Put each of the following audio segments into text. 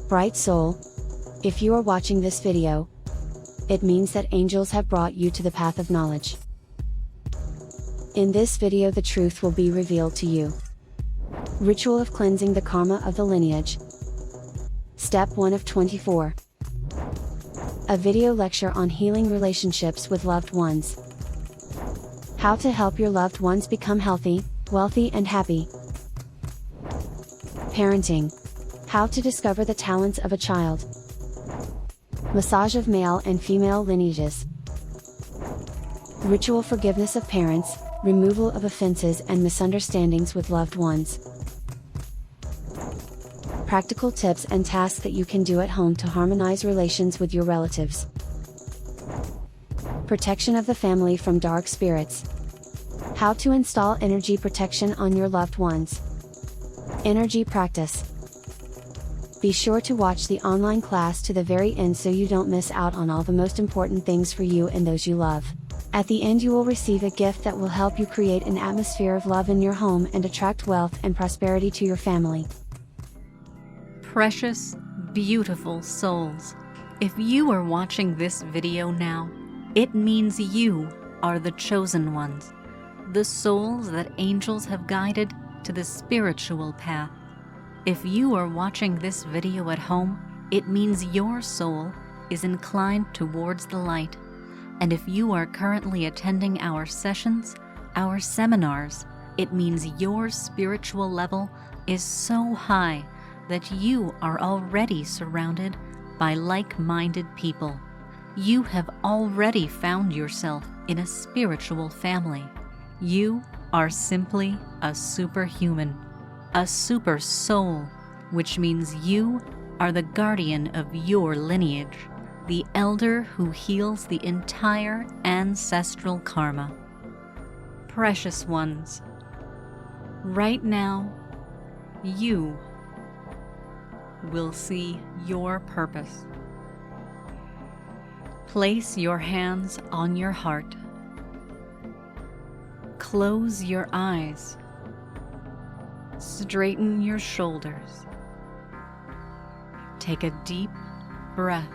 Bright soul, if you are watching this video, it means that angels have brought you to the path of knowledge. In this video the truth will be revealed to you. Ritual of cleansing the karma of the lineage. Step 1 of 24. A video lecture on healing relationships with loved ones. How to help your loved ones become healthy, wealthy and happy. Parenting. How to discover the talents of a child. Massage of male and female lineages. Ritual forgiveness of parents, removal of offenses and misunderstandings with loved ones. Practical tips and tasks that you can do at home to harmonize relations with your relatives. Protection of the family from dark spirits. How to install energy protection on your loved ones. Energy practice. Be sure to watch the online class to the very end so you don't miss out on all the most important things for you and those you love. At the end you will receive a gift that will help you create an atmosphere of love in your home and attract wealth and prosperity to your family. Precious, beautiful souls, if you are watching this video now, it means you are the chosen ones, the souls that angels have guided to the spiritual path. If you are watching this video at home, it means your soul is inclined towards the light. And if you are currently attending our sessions, our seminars, it means your spiritual level is so high that you are already surrounded by like-minded people. You have already found yourself in a spiritual family. You are simply a superhuman, a super soul, which means you are the guardian of your lineage, the elder who heals the entire ancestral karma. Precious ones, right now, you will see your purpose. Place your hands on your heart. Close your eyes. Straighten your shoulders. Take a deep breath.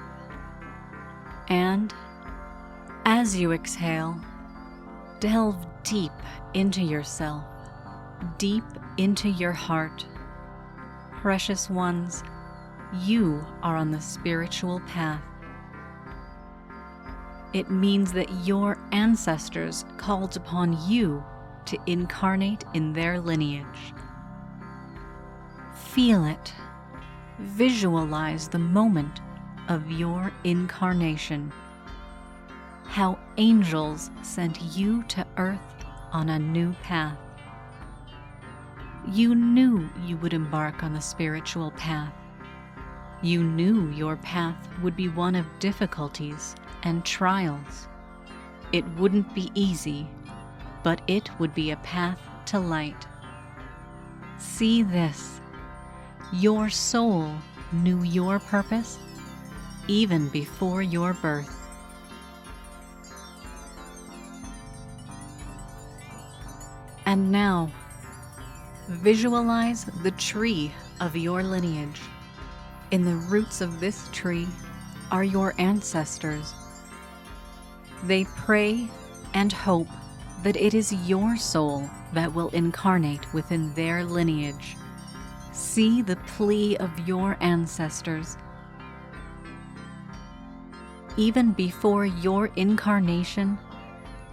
And as you exhale, delve deep into yourself, deep into your heart. Precious ones, you are on the spiritual path. It means that your ancestors called upon you to incarnate in their lineage. Feel it. Visualize the moment of your incarnation. How angels sent you to earth on a new path. You knew you would embark on the spiritual path. You knew your path would be one of difficulties and trials. It wouldn't be easy, but it would be a path to light. See this. Your soul knew your purpose even before your birth. And now, visualize the tree of your lineage. In the roots of this tree are your ancestors. They pray and hope that it is your soul that will incarnate within their lineage. See the plea of your ancestors. Even before your incarnation,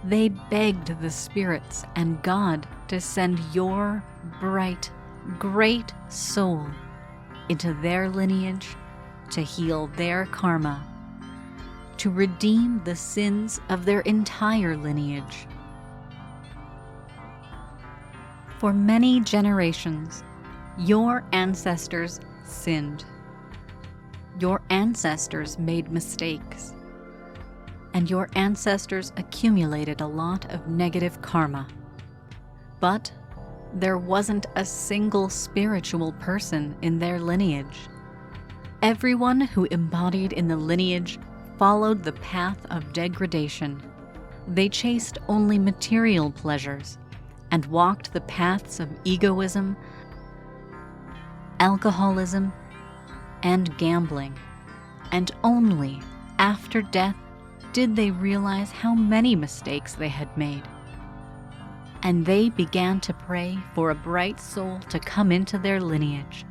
they begged the spirits and God to send your bright, great soul into their lineage to heal their karma, to redeem the sins of their entire lineage. For many generations, your ancestors sinned. Your ancestors made mistakes. And your ancestors accumulated a lot of negative karma. But there wasn't a single spiritual person in their lineage. Everyone who embodied in the lineage followed the path of degradation. They chased only material pleasures and walked the paths of egoism, alcoholism, and gambling, and only after death did they realize how many mistakes they had made. And they began to pray for a bright soul to come into their lineage,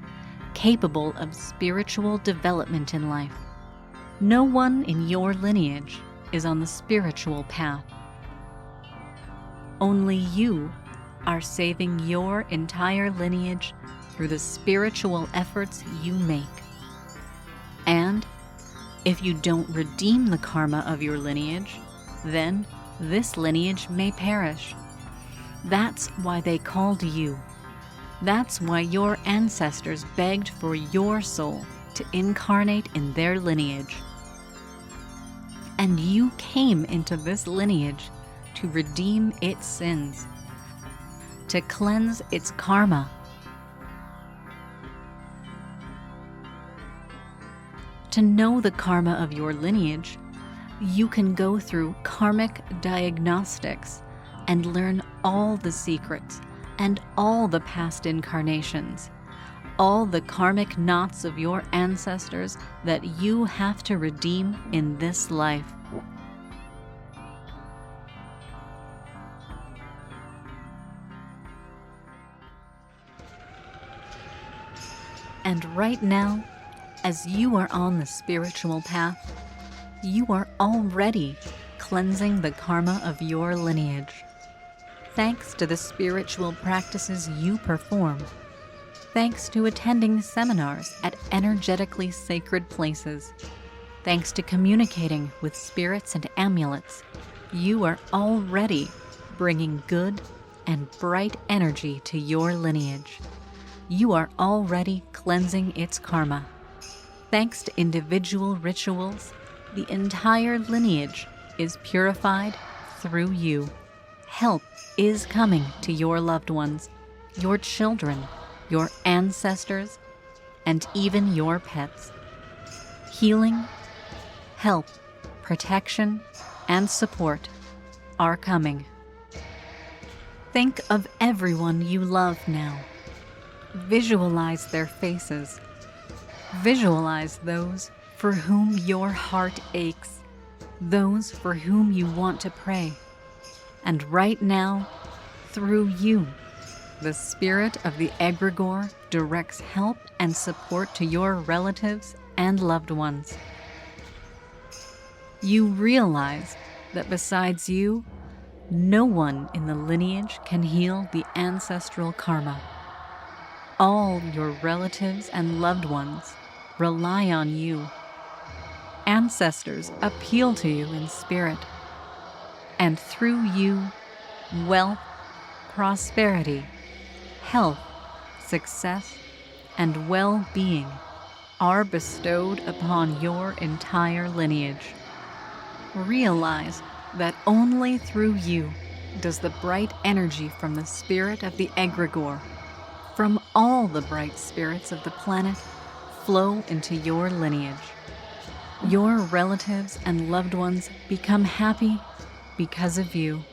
capable of spiritual development in life. No one in your lineage is on the spiritual path. Only you are saving your entire lineage through the spiritual efforts you make. And if you don't redeem the karma of your lineage, then this lineage may perish. That's why they called you. That's why your ancestors begged for your soul to incarnate in their lineage. And you came into this lineage to redeem its sins, to cleanse its karma. To know the karma of your lineage, you can go through karmic diagnostics and learn all the secrets and all the past incarnations, all the karmic knots of your ancestors that you have to redeem in this life. And right now, as you are on the spiritual path, you are already cleansing the karma of your lineage. Thanks to the spiritual practices you perform, thanks to attending seminars at energetically sacred places, thanks to communicating with spirits and amulets, you are already bringing good and bright energy to your lineage. You are already cleansing its karma. Thanks to individual rituals, the entire lineage is purified through you. Help is coming to your loved ones, your children, your ancestors, and even your pets. Healing, help, protection, and support are coming. Think of everyone you love now. Visualize their faces. Visualize those for whom your heart aches, those for whom you want to pray. And right now, through you, the spirit of the egregore directs help and support to your relatives and loved ones. You realize that besides you, no one in the lineage can heal the ancestral karma. All your relatives and loved ones rely on you. Ancestors appeal to you in spirit. And through you, wealth, prosperity, health, success, and well-being are bestowed upon your entire lineage. Realize that only through you does the bright energy from the spirit of the egregore, from all the bright spirits of the planet, flow into your lineage. Your relatives and loved ones become happy because of you.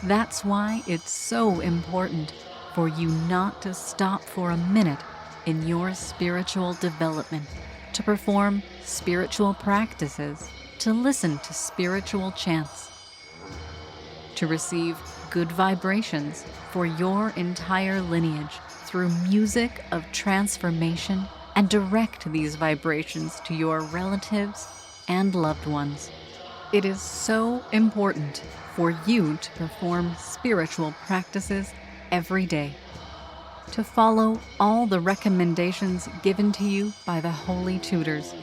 That's why it's so important for you not to stop for a minute in your spiritual development, to perform spiritual practices, to listen to spiritual chants, to receive good vibrations for your entire lineage through music of transformation, and direct these vibrations to your relatives and loved ones. It is so important for you to perform spiritual practices every day, to follow all the recommendations given to you by the holy tutors.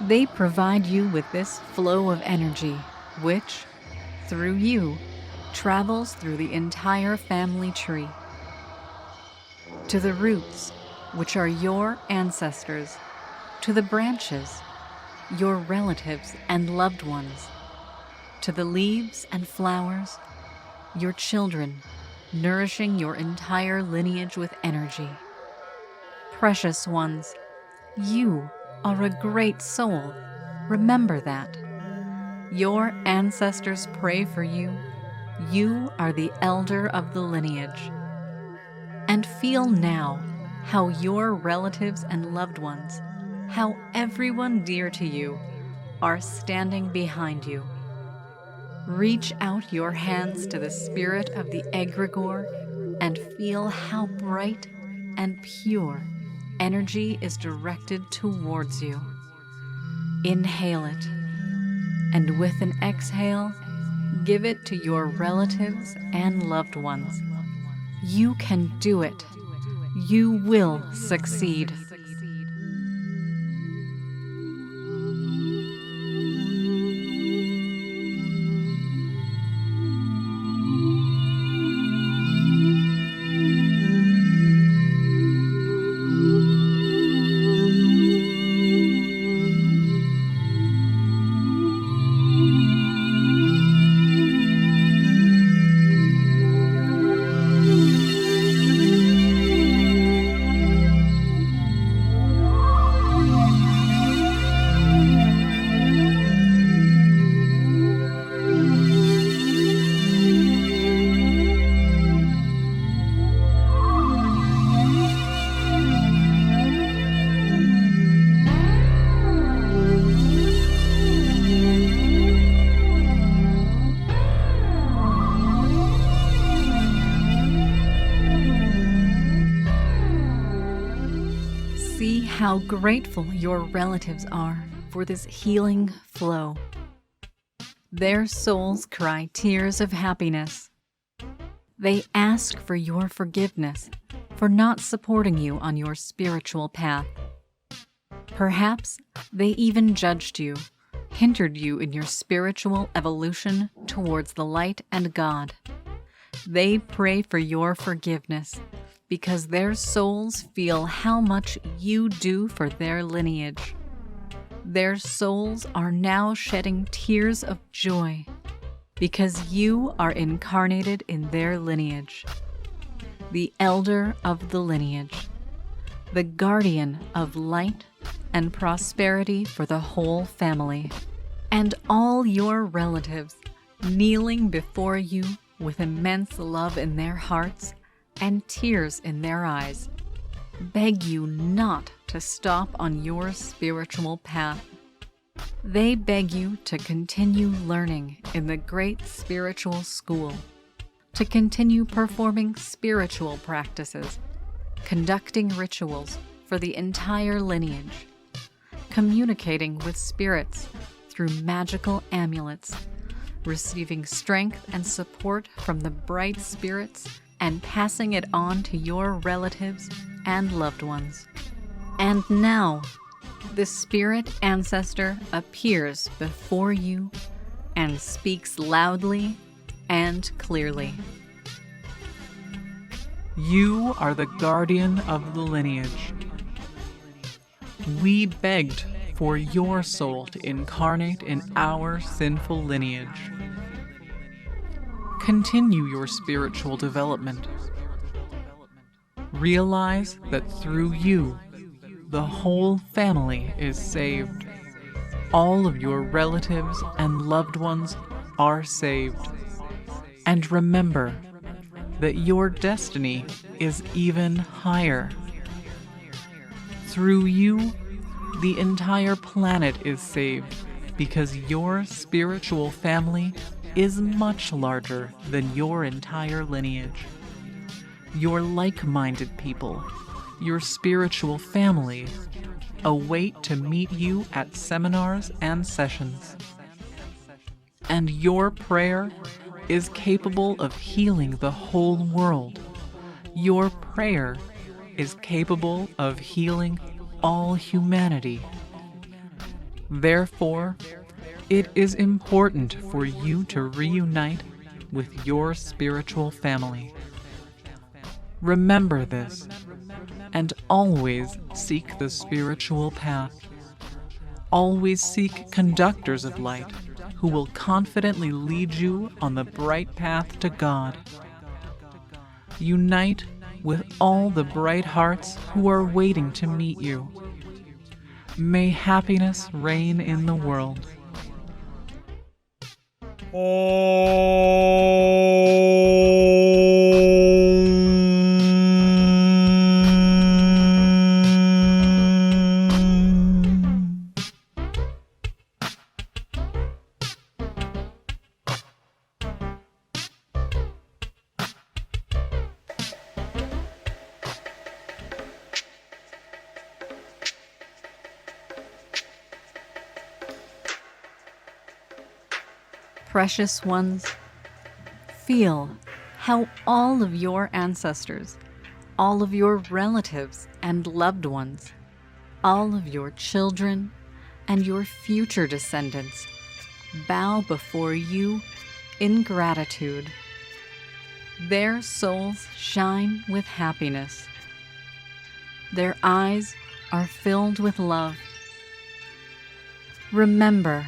They provide you with this flow of energy, which, through you, travels through the entire family tree, to the roots, which are your ancestors, to the branches, your relatives and loved ones, to the leaves and flowers, your children, nourishing your entire lineage with energy. Precious ones, you are a great soul. Remember that. Your ancestors pray for you. You are the elder of the lineage. And feel now how your relatives and loved ones, how everyone dear to you, are standing behind you. Reach out your hands to the spirit of the egregore and feel how bright and pure energy is directed towards you. Inhale it, and with an exhale, give it to your relatives and loved ones. You can do it. You will succeed. See how grateful your relatives are for this healing flow. Their souls cry tears of happiness. They ask for your forgiveness for not supporting you on your spiritual path. Perhaps they even judged you, hindered you in your spiritual evolution towards the light and God. They pray for your forgiveness because their souls feel how much you do for their lineage. Their souls are now shedding tears of joy because you are incarnated in their lineage, the elder of the lineage, the guardian of light and prosperity for the whole family, and all your relatives kneeling before you with immense love in their hearts and tears in their eyes, beg you not to stop on your spiritual path. They beg you to continue learning in the great spiritual school, to continue performing spiritual practices, conducting rituals for the entire lineage, communicating with spirits through magical amulets, receiving strength and support from the bright spirits, and passing it on to your relatives and loved ones. And now, the spirit ancestor appears before you and speaks loudly and clearly. You are the guardian of the lineage. We begged for your soul to incarnate in our sinful lineage. Continue your spiritual development. Realize that through you, the whole family is saved. All of your relatives and loved ones are saved. And remember that your destiny is even higher. Through you, the entire planet is saved because your spiritual family is much larger than your entire lineage. Your like-minded people, your spiritual family, await to meet you at seminars and sessions. And your prayer is capable of healing the whole world. Your prayer is capable of healing all humanity. Therefore, it is important for you to reunite with your spiritual family. Remember this, and always seek the spiritual path. Always seek conductors of light who will confidently lead you on the bright path to God. Unite with all the bright hearts who are waiting to meet you. May happiness reign in the world. precious ones, feel how all of your ancestors, all of your relatives and loved ones, all of your children and your future descendants bow before you in gratitude. Their souls shine with happiness. Their eyes are filled with love. Remember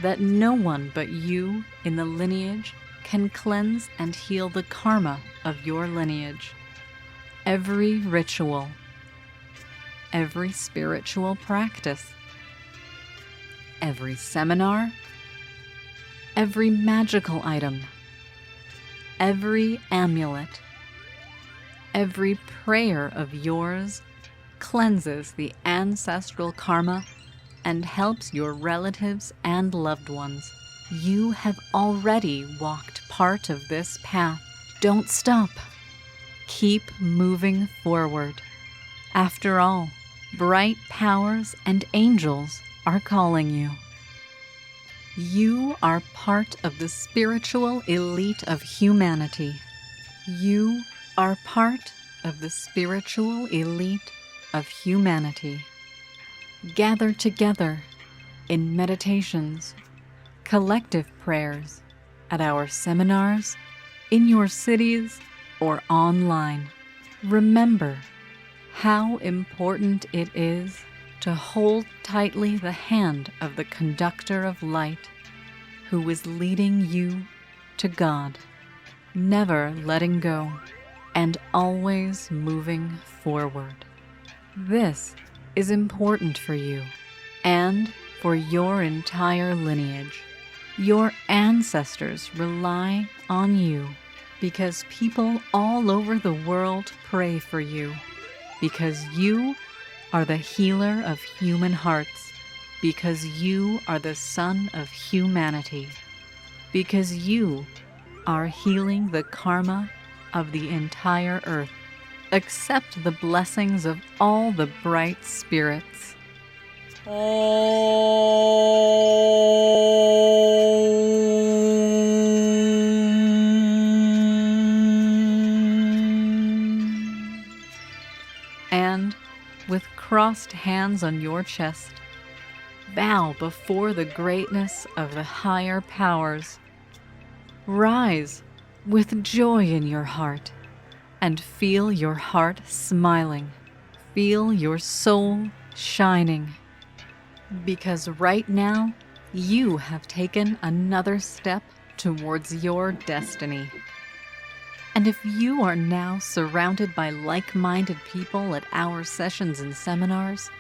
that no one but you in the lineage can cleanse and heal the karma of your lineage. Every ritual, every spiritual practice, every seminar, every magical item, every amulet, every prayer of yours cleanses the ancestral karma and helps your relatives and loved ones. You have already walked part of this path. Don't stop. Keep moving forward. After all, bright powers and angels are calling you. You are part of the spiritual elite of humanity. You are part of the spiritual elite of humanity. Gather together in meditations, collective prayers, at our seminars, in your cities, or online. Remember how important it is to hold tightly the hand of the conductor of light who is leading you to God, never letting go and always moving forward. This is important for you and for your entire lineage. Your ancestors rely on you because people all over the world pray for you, because you are the healer of human hearts, because you are the son of humanity, because you are healing the karma of the entire earth. Accept the blessings of all the bright spirits. And with crossed hands on your chest, bow before the greatness of the higher powers. Rise with joy in your heart and feel your heart smiling. Feel your soul shining. Because right now, you have taken another step towards your destiny. And if you are now surrounded by like-minded people at our sessions and seminars,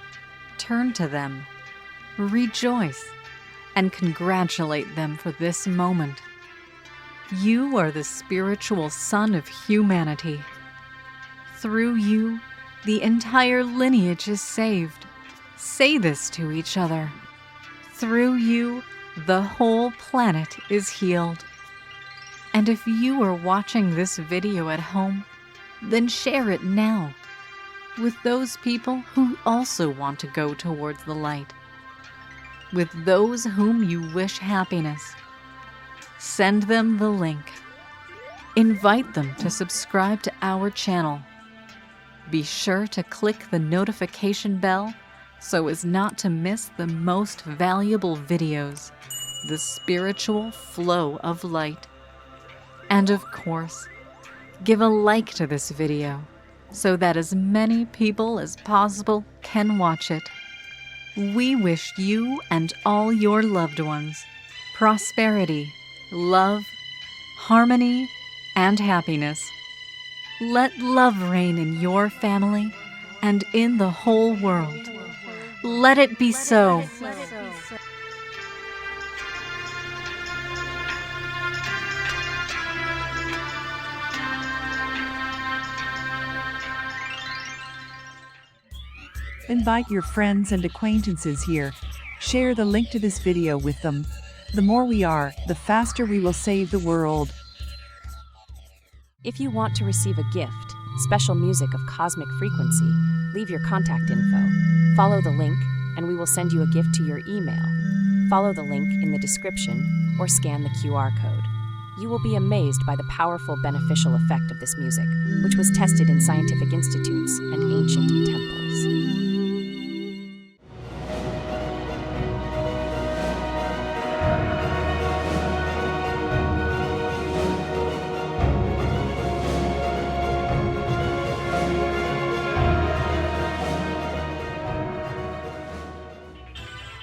turn to them, rejoice, and congratulate them for this moment. You are the spiritual son of humanity. Through you, the entire lineage is saved. Say this to each other. Through you, the whole planet is healed. And if you are watching this video at home, then share it now with those people who also want to go towards the light, with those whom you wish happiness. Send them the link. Invite them to subscribe to our channel. Be sure to click the notification bell so as not to miss the most valuable videos, the spiritual flow of light. And of course, give a like to this video so that as many people as possible can watch it. We wish you and all your loved ones prosperity, love, harmony, and happiness. Let love reign in your family and in the whole world. Let it be so. Invite your friends and acquaintances here. Share the link to this video with them. The more we are, the faster we will save the world. If you want to receive a gift, special music of cosmic frequency, leave your contact info. Follow the link, and we will send you a gift to your email. Follow the link in the description or scan the QR code. You will be amazed by the powerful beneficial effect of this music, which was tested in scientific institutes and ancient temples.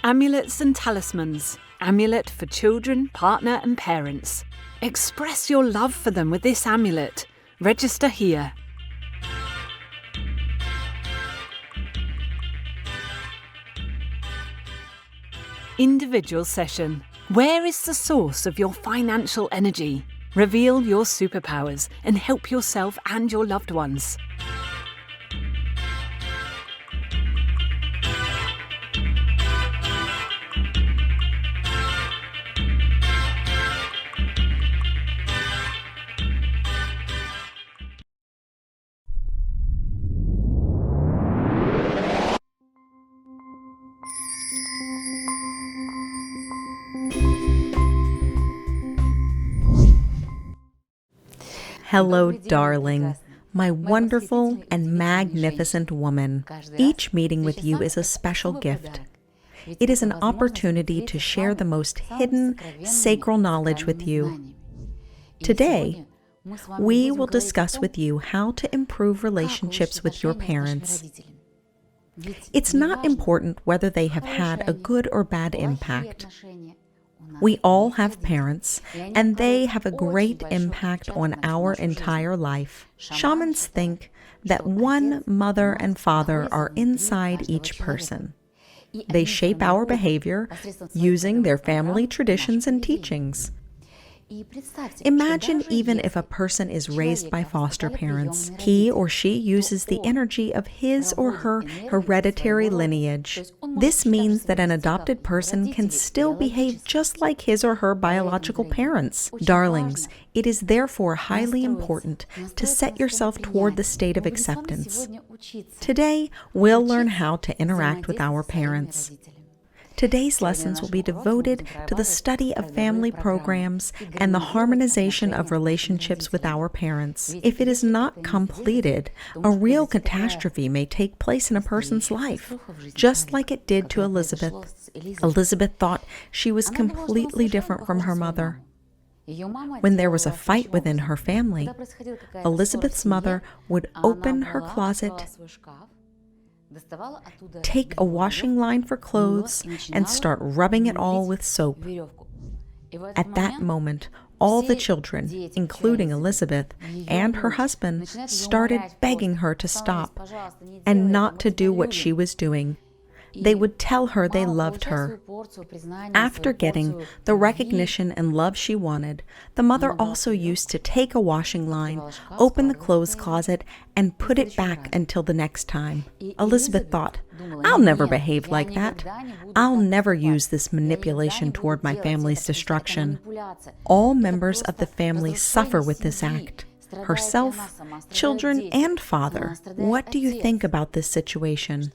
Amulets and talismans. Amulet for children, partner and parents. Express your love for them with this amulet. Register here. Individual session. Where is the source of your financial energy? Reveal your superpowers and help yourself and your loved ones. Hello, darling, my wonderful and magnificent woman. Each meeting with you is a special gift. It is an opportunity to share the most hidden, sacred knowledge with you. Today, we will discuss with you how to improve relationships with your parents. It's not important whether they have had a good or bad impact. We all have parents, and they have a great impact on our entire life. Shamans think that one mother and father are inside each person. They shape our behavior using their family traditions and teachings. Imagine even if a person is raised by foster parents, he or she uses the energy of his or her hereditary lineage. This means that an adopted person can still behave just like his or her biological parents. Darlings, it is therefore highly important to set yourself toward the state of acceptance. Today, we'll learn how to interact with our parents. Today's lessons will be devoted to the study of family programs and the harmonization of relationships with our parents. If it is not completed, a real catastrophe may take place in a person's life, just like it did to Elizabeth. Elizabeth thought she was completely different from her mother. When there was a fight within her family, Elizabeth's mother would open her closet, take a washing line for clothes, and start rubbing it all with soap. At that moment, all the children, including Elizabeth and her husband, started begging her to stop and not to do what she was doing. They would tell her they loved her. After getting the recognition and love she wanted, the mother also used to take a washing line, open the clothes closet, and put it back until the next time. Elizabeth thought, "I'll never behave like that. I'll never use this manipulation toward my family's destruction." All members of the family suffer with this act. Herself, children, and father. What do you think about this situation?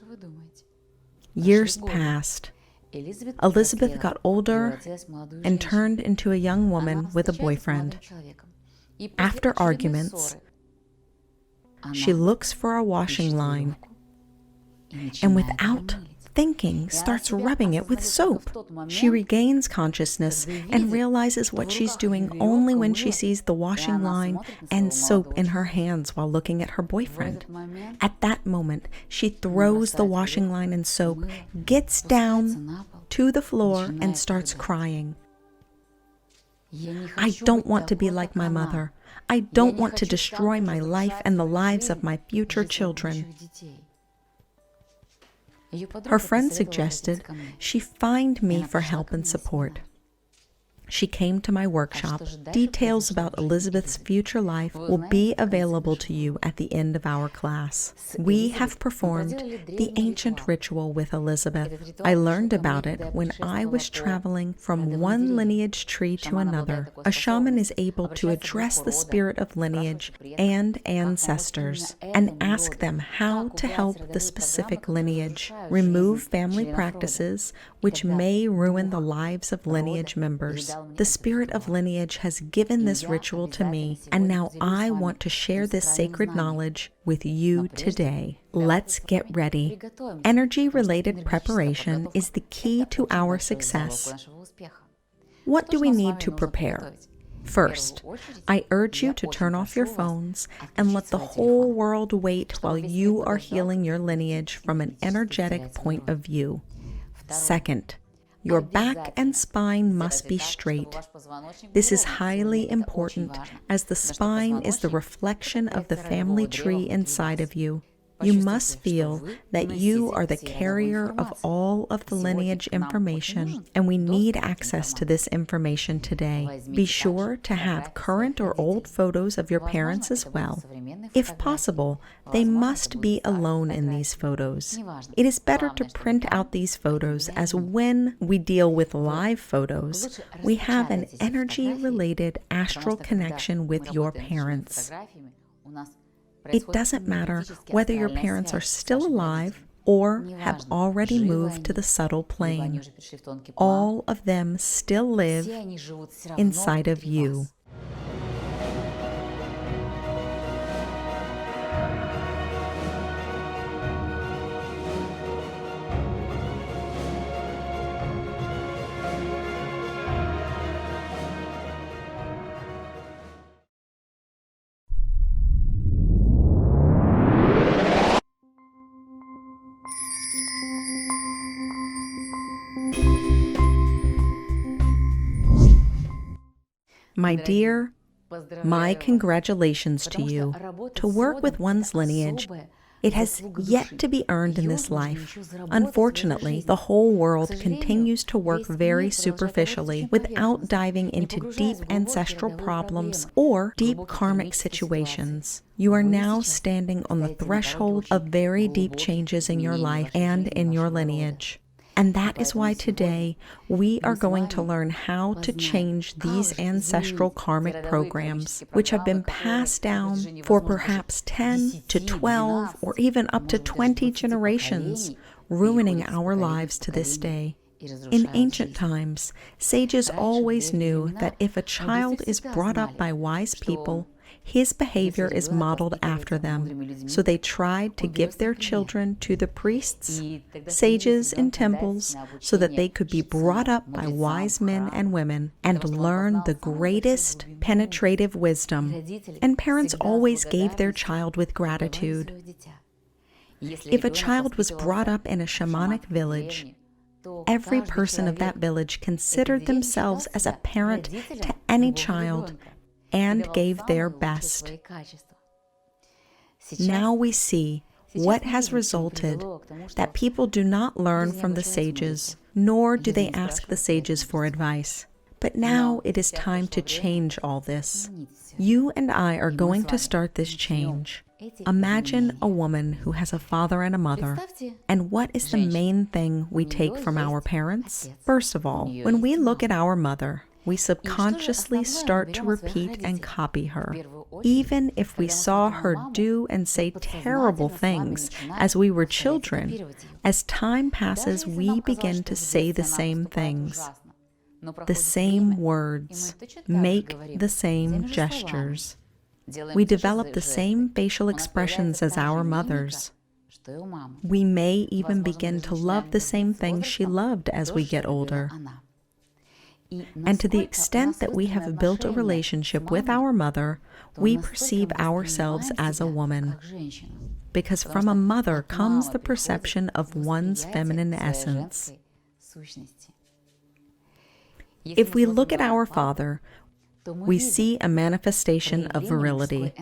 Years passed. Elizabeth got older and turned into a young woman with a boyfriend. After arguments, she looks for a washing line and without thinking starts rubbing it with soap. She regains consciousness and realizes what she's doing only when she sees the washing line and soap in her hands while looking at her boyfriend. At that moment, she throws the washing line and soap, gets down to the floor, and starts crying. "I don't want to be like my mother. I don't want to destroy my life and the lives of my future children." Her friend suggested she find me for help and support. She came to my workshop. Details about Elizabeth's future life will be available to you at the end of our class. We have performed the ancient ritual with Elizabeth. I learned about it when I was traveling from one lineage tree to another. A shaman is able to address the spirit of lineage and ancestors and ask them how to help the specific lineage, remove family practices which may ruin the lives of lineage members. The spirit of lineage has given this ritual to me, and now I want to share this sacred knowledge with you today. Let's get ready. Energy-related preparation is the key to our success. What do we need to prepare? First, I urge you to turn off your phones and let the whole world wait while you are healing your lineage from an energetic point of view. Second, your back and spine must be straight. This is highly important as the spine is the reflection of the family tree inside of you. You must feel that you are the carrier of all of the lineage information, and we need access to this information today. Be sure to have current or old photos of your parents as well. If possible, they must be alone in these photos. It is better to print out these photos, as when we deal with live photos, we have an energy-related astral connection with your parents. It doesn't matter whether your parents are still alive or have already moved to the subtle plane. All of them still live inside of you. My dear, my congratulations to you. To work with one's lineage, it has yet to be earned in this life. Unfortunately, the whole world continues to work very superficially without diving into deep ancestral problems or deep karmic situations. You are now standing on the threshold of very deep changes in your life and in your lineage. And that is why today we are going to learn how to change these ancestral karmic programs, which have been passed down for perhaps 10 to 12 or even up to 20 generations, ruining our lives to this day. In ancient times, sages always knew that if a child is brought up by wise people, his behavior is modeled after them, so they tried to give their children to the priests, sages in temples, so that they could be brought up by wise men and women and learn the greatest penetrative wisdom. And parents always gave their child with gratitude. If a child was brought up in a shamanic village, every person of that village considered themselves as a parent to any child and gave their best. Now we see what has resulted, that people do not learn from the sages, nor do they ask the sages for advice. But now it is time to change all this. You and I are going to start this change. Imagine a woman who has a father and a mother, and what is the main thing we take from our parents? First of all, when we look at our mother, we subconsciously start to repeat and copy her. Even if we saw her do and say terrible things as we were children, as time passes, we begin to say the same things, the same words, make the same gestures. We develop the same facial expressions as our mothers. We may even begin to love the same things she loved as we get older. And to the extent that we have built a relationship with our mother, we perceive ourselves as a woman. Because from a mother comes the perception of one's feminine essence. If we look at our father, we see a manifestation of virility.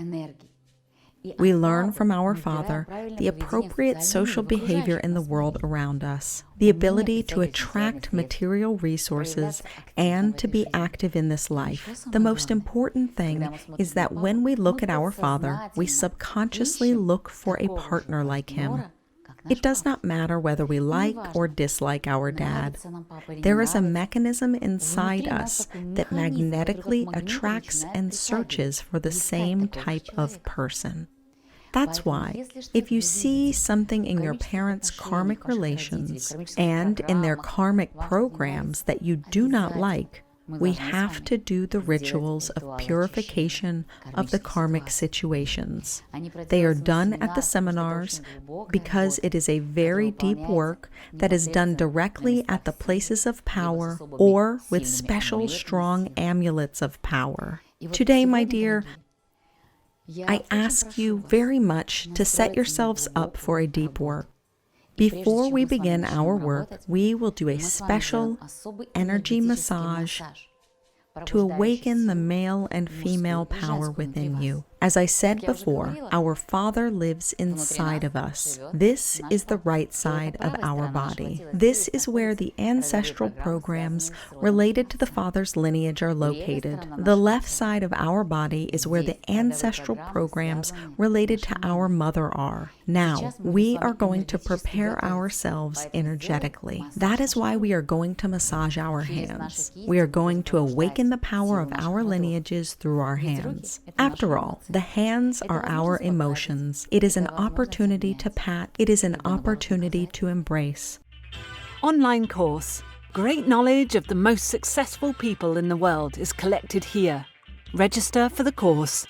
We learn from our father the appropriate social behavior in the world around us, the ability to attract material resources, and to be active in this life. The most important thing is that when we look at our father, we subconsciously look for a partner like him. It does not matter whether we like or dislike our dad. There is a mechanism inside us that magnetically attracts and searches for the same type of person. That's why, if you see something in your parents' karmic relations and in their karmic programs that you do not like, we have to do the rituals of purification of the karmic situations. They are done at the seminars because it is a very deep work that is done directly at the places of power or with special strong amulets of power. Today, my dear, I ask you very much to set yourselves up for a deep work. Before we begin our work, we will do a special energy massage to awaken the male and female power within you. As I said before, our Father lives inside of us. This is the right side of our body. This is where the ancestral programs related to the Father's lineage are located. The left side of our body is where the ancestral programs related to our mother are. Now, we are going to prepare ourselves energetically. That is why we are going to massage our hands. We are going to awaken the power of our lineages through our hands. After all, the hands are our emotions. It is an opportunity to pat. It is an opportunity to embrace. Online course. Great knowledge of the most successful people in the world is collected here. Register for the course.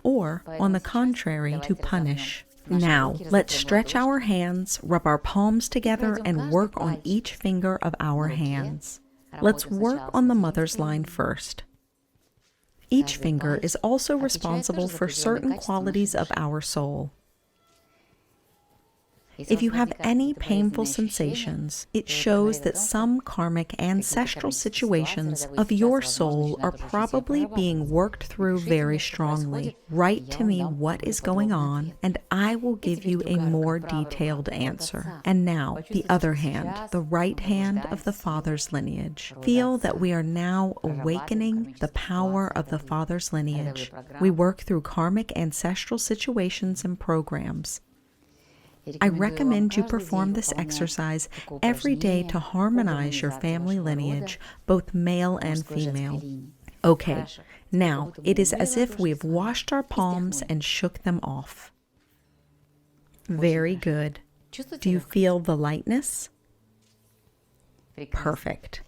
Or, on the contrary, to punish. Now, let's stretch our hands, rub our palms together, and work on each finger of our hands. Let's work on the mother's line first. Each finger is also responsible for certain qualities of our soul. If you have any painful sensations, it shows that some karmic ancestral situations of your soul are probably being worked through very strongly. Write to me what is going on, and I will give you a more detailed answer. And now, the other hand, the right hand of the Father's lineage. Feel that we are now awakening the power of the Father's lineage. We work through karmic ancestral situations and programs. I recommend you perform this exercise every day to harmonize your family lineage, both male and female. Okay, now it is as if we have washed our palms and shook them off. Very good. Do you feel the lightness? Perfect.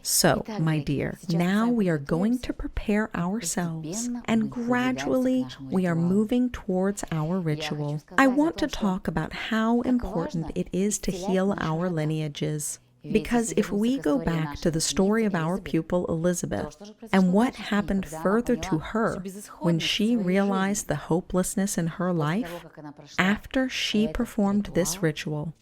So, my dear, now we are going to prepare ourselves, and gradually we are moving towards our ritual. I want to talk about how important it is to heal our lineages. Because if we go back to the story of our pupil Elizabeth, and what happened further to her when she realized the hopelessness in her life, after she performed this ritual,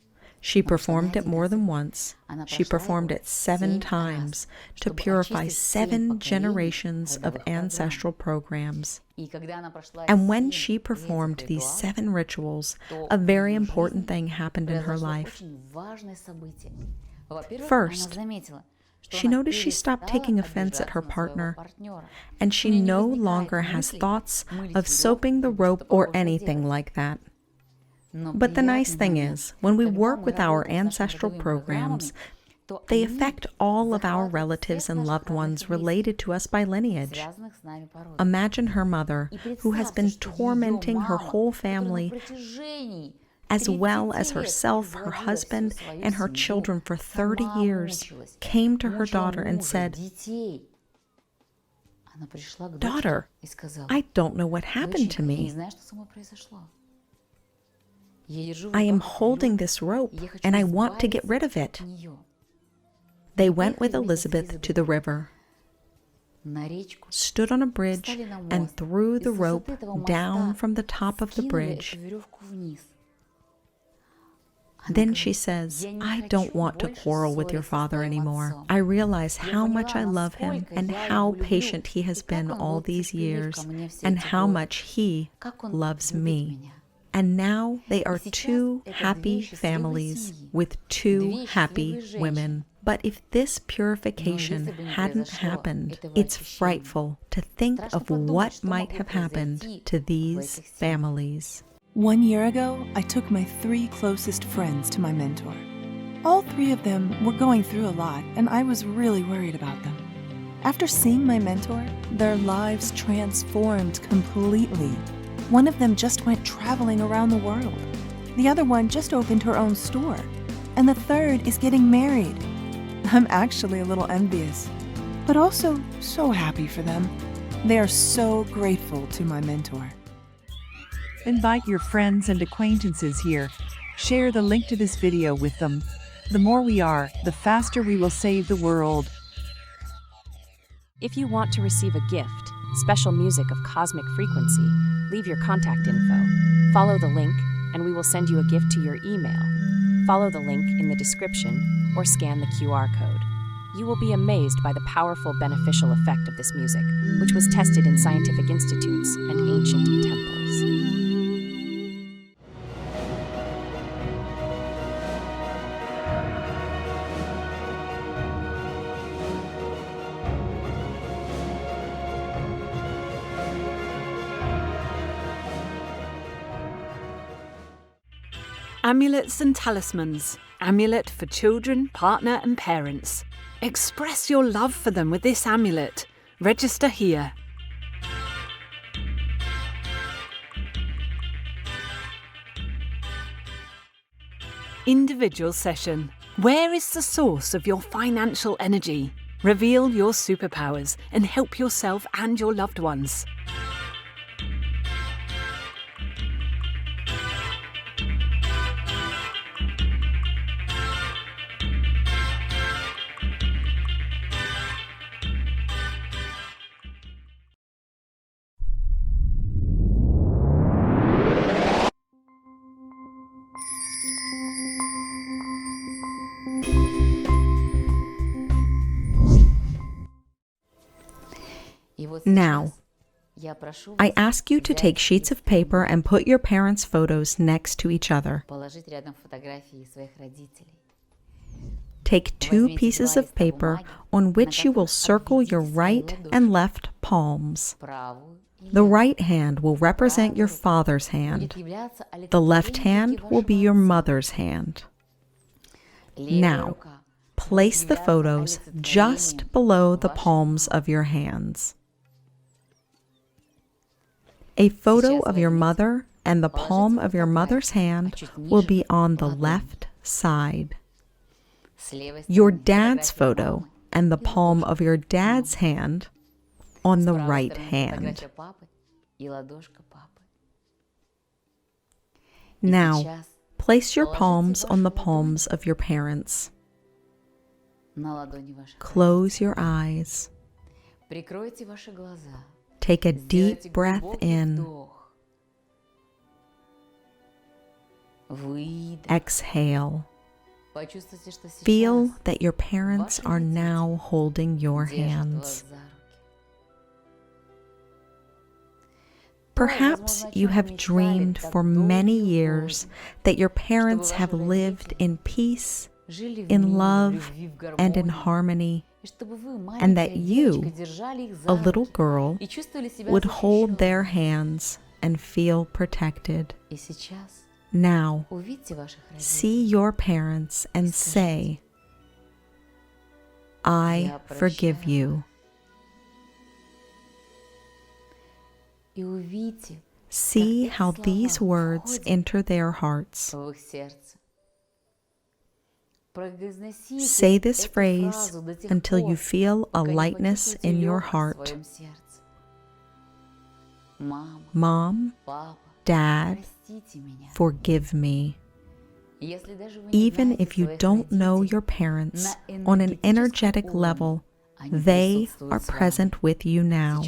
she performed it more than once. She performed it 7 times to purify 7 generations of ancestral programs. And when she performed these 7 rituals, a very important thing happened in her life. First, she noticed she stopped taking offense at her partner, and she no longer has thoughts of soaping the rope or anything like that. But the nice thing is, when we work with our ancestral programs, they affect all of our relatives and loved ones related to us by lineage. Imagine her mother, who has been tormenting her whole family, as well as herself, her husband, and her children for 30 years, came to her daughter and said, "Daughter, I don't know what happened to me. I am holding this rope, and I want to get rid of it." They went with Elizabeth to the river, stood on a bridge, and threw the rope down from the top of the bridge. Then she says, "I don't want to quarrel with your father anymore. I realize how much I love him and how patient he has been all these years, and how much he loves me." And now they are 2 happy families with 2 happy women. But if this purification hadn't happened, it's frightful to think of what might have happened to these families. 1 year ago, I took my 3 closest friends to my mentor. All 3 of them were going through a lot, and I was really worried about them. After seeing my mentor, their lives transformed completely. One of them just went traveling around the world. The other one just opened her own store. And the third is getting married. I'm actually a little envious, but also so happy for them. They are so grateful to my mentor. Invite your friends and acquaintances here. Share the link to this video with them. The more we are, the faster we will save the world. If you want to receive a gift, special music of cosmic frequency, leave your contact info. Follow the link, and we will send you a gift to your email. Follow the link in the description or scan the QR code. You will be amazed by the powerful beneficial effect of this music, which was tested in scientific institutes and ancient temples. Amulets and talismans. Amulet for children, partner and parents. Express your love for them with this amulet. Register here. Individual session. Where is the source of your financial energy? Reveal your superpowers and help yourself and your loved ones. Now, I ask you to take sheets of paper and put your parents' photos next to each other. Take 2 pieces of paper on which you will circle your right and left palms. The right hand will represent your father's hand. The left hand will be your mother's hand. Now, place the photos just below the palms of your hands. A photo of your mother and the palm of your mother's hand will be on the left side. Your dad's photo and the palm of your dad's hand on the right hand. Now, place your palms on the palms of your parents. Close your eyes. Take a deep breath in. Exhale. Feel that your parents are now holding your hands. Perhaps you have dreamed for many years that your parents have lived in peace, in love, and in harmony, and that you, a little girl, would hold their hands and feel protected. Now, see your parents and say, "I forgive you." See how these words enter their hearts. Say this phrase until you feel a lightness in your heart. Mom, Dad, forgive me. Even if you don't know your parents, on an energetic level, they are present with you now.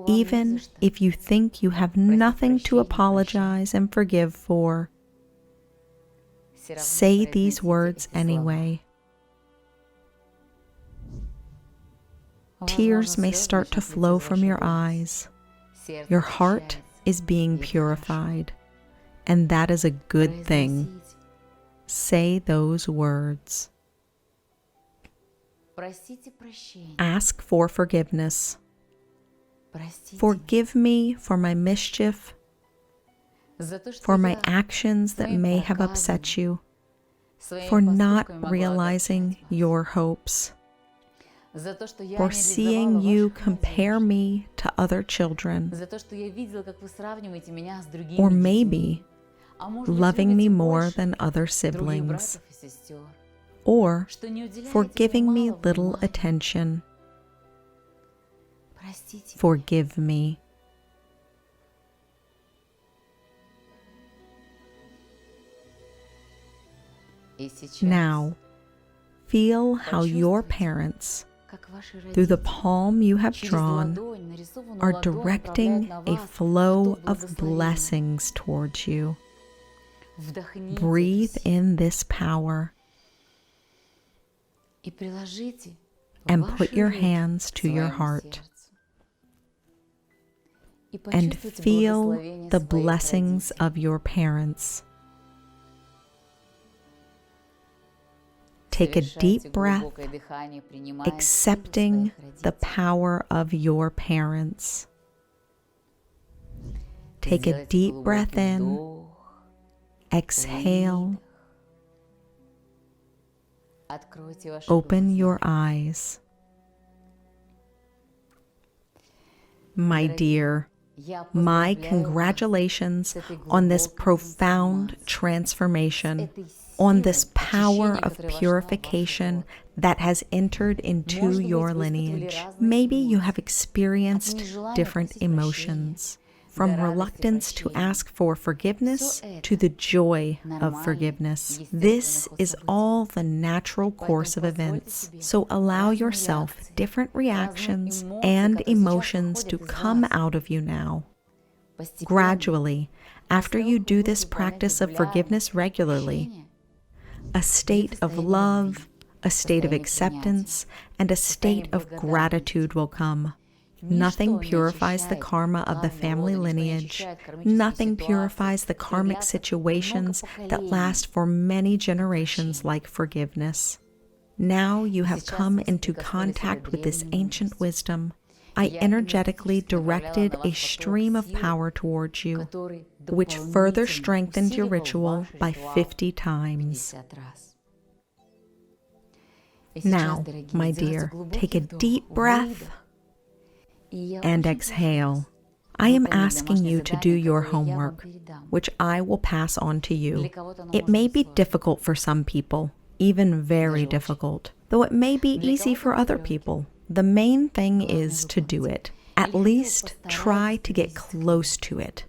Even if you think you have nothing to apologize and forgive for, say these words anyway. Tears may start to flow from your eyes. Your heart is being purified, and that is a good thing. Say those words. Ask for forgiveness. Forgive me for my mischief, for my actions that may have upset you, for not realizing your hopes. for seeing you compare me to other children, or maybe loving me more than other siblings, or for giving me little attention. Forgive me. Now, feel how your parents, through the palm you have drawn, are directing a flow of blessings towards you. Breathe in this power and put your hands to your heart and feel the blessings of your parents. Take a deep breath, accepting the power of your parents. Take a deep breath in, exhale, open your eyes. My dear, my congratulations on this profound transformation, on this power of purification that has entered into your lineage. Maybe you have experienced different emotions, from reluctance to ask for forgiveness to the joy of forgiveness. This is all the natural course of events, so allow yourself different reactions and emotions to come out of you now. Gradually, after you do this practice of forgiveness regularly, a state of love, a state of acceptance, and a state of gratitude will come. Nothing purifies the karma of the family lineage. Nothing purifies the karmic situations that last for many generations like forgiveness. Now you have come into contact with this ancient wisdom. I energetically directed a stream of power towards you, which further strengthened your ritual by 50 times. Now, my dear, take a deep breath and exhale. I am asking you to do your homework, which I will pass on to you. It may be difficult for some people, even very difficult, though it may be easy for other people. The main thing is to do it. At least try to get close to it.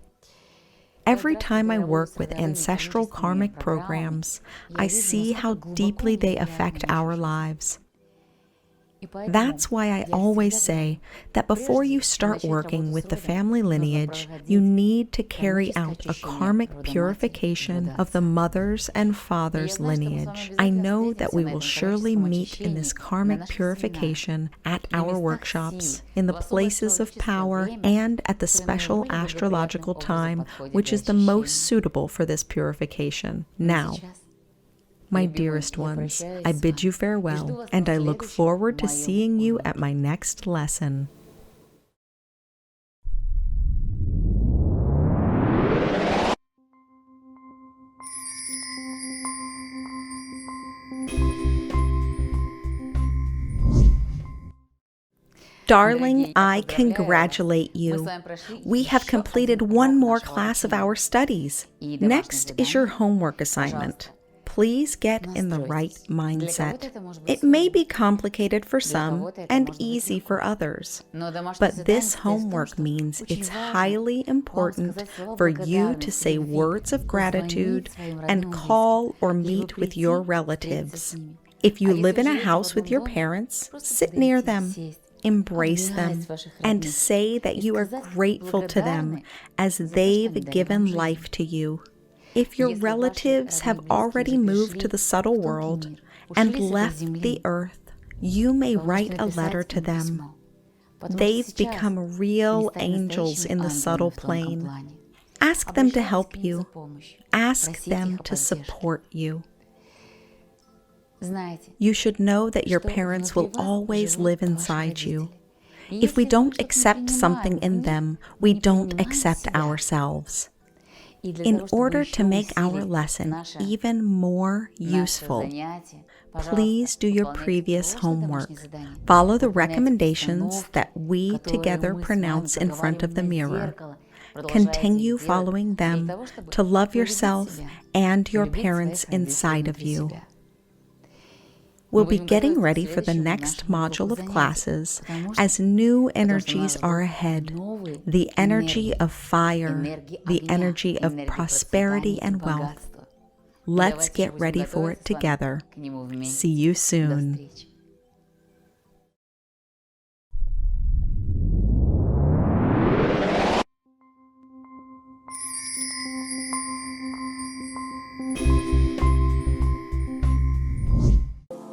Every time I work with ancestral karmic programs, I see how deeply they affect our lives. That's why I always say that before you start working with the family lineage, you need to carry out a karmic purification of the mother's and father's lineage. I know that we will surely meet in this karmic purification at our workshops, in the places of power, and at the special astrological time, which is the most suitable for this purification. Now, my dearest ones, I bid you farewell, and I look forward to seeing you at my next lesson. Darling, I congratulate you. We have completed one more class of our studies. Next is your homework assignment. Please get in the right mindset. It may be complicated for some and easy for others, but this homework means it's highly important for you to say words of gratitude and call or meet with your relatives. If you live in a house with your parents, sit near them. Embrace them and say that you are grateful to them as they've given life to you. If your relatives have already moved to the subtle world and left the earth, you may write a letter to them. They've become real angels in the subtle plane. Ask them to help you. Ask them to support you. You should know that your parents will always live inside you. If we don't accept something in them, we don't accept ourselves. In order to make our lesson even more useful, please do your previous homework. Follow the recommendations that we together pronounce in front of the mirror. Continue following them to love yourself and your parents inside of you. We'll be getting ready for the next module of classes as new energies are ahead. The energy of fire, the energy of prosperity and wealth. Let's get ready for it together. See you soon.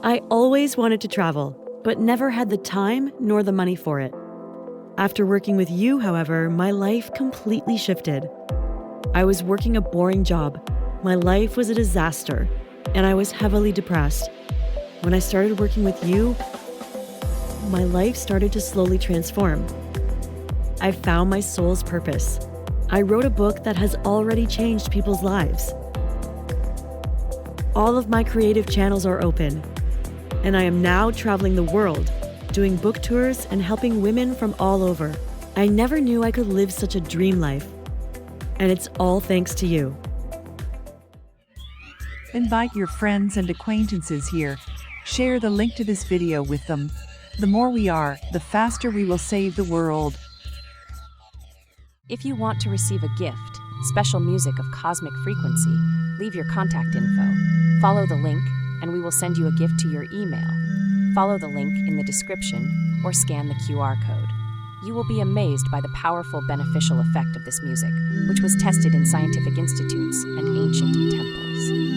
I always wanted to travel, but never had the time nor the money for it. After working with you, however, my life completely shifted. I was working a boring job. My life was a disaster, and I was heavily depressed. When I started working with you, my life started to slowly transform. I found my soul's purpose. I wrote a book that has already changed people's lives. All of my creative channels are open, and I am now traveling the world, doing book tours and helping women from all over. I never knew I could live such a dream life, and it's all thanks to you. Invite your friends and acquaintances here. Share the link to this video with them. The more we are, the faster we will save the world. If you want to receive a gift, special music of cosmic frequency, leave your contact info. Follow the link, and we will send you a gift to your email. Follow the link in the description or scan the QR code. You will be amazed by the powerful beneficial effect of this music, which was tested in scientific institutes and ancient temples.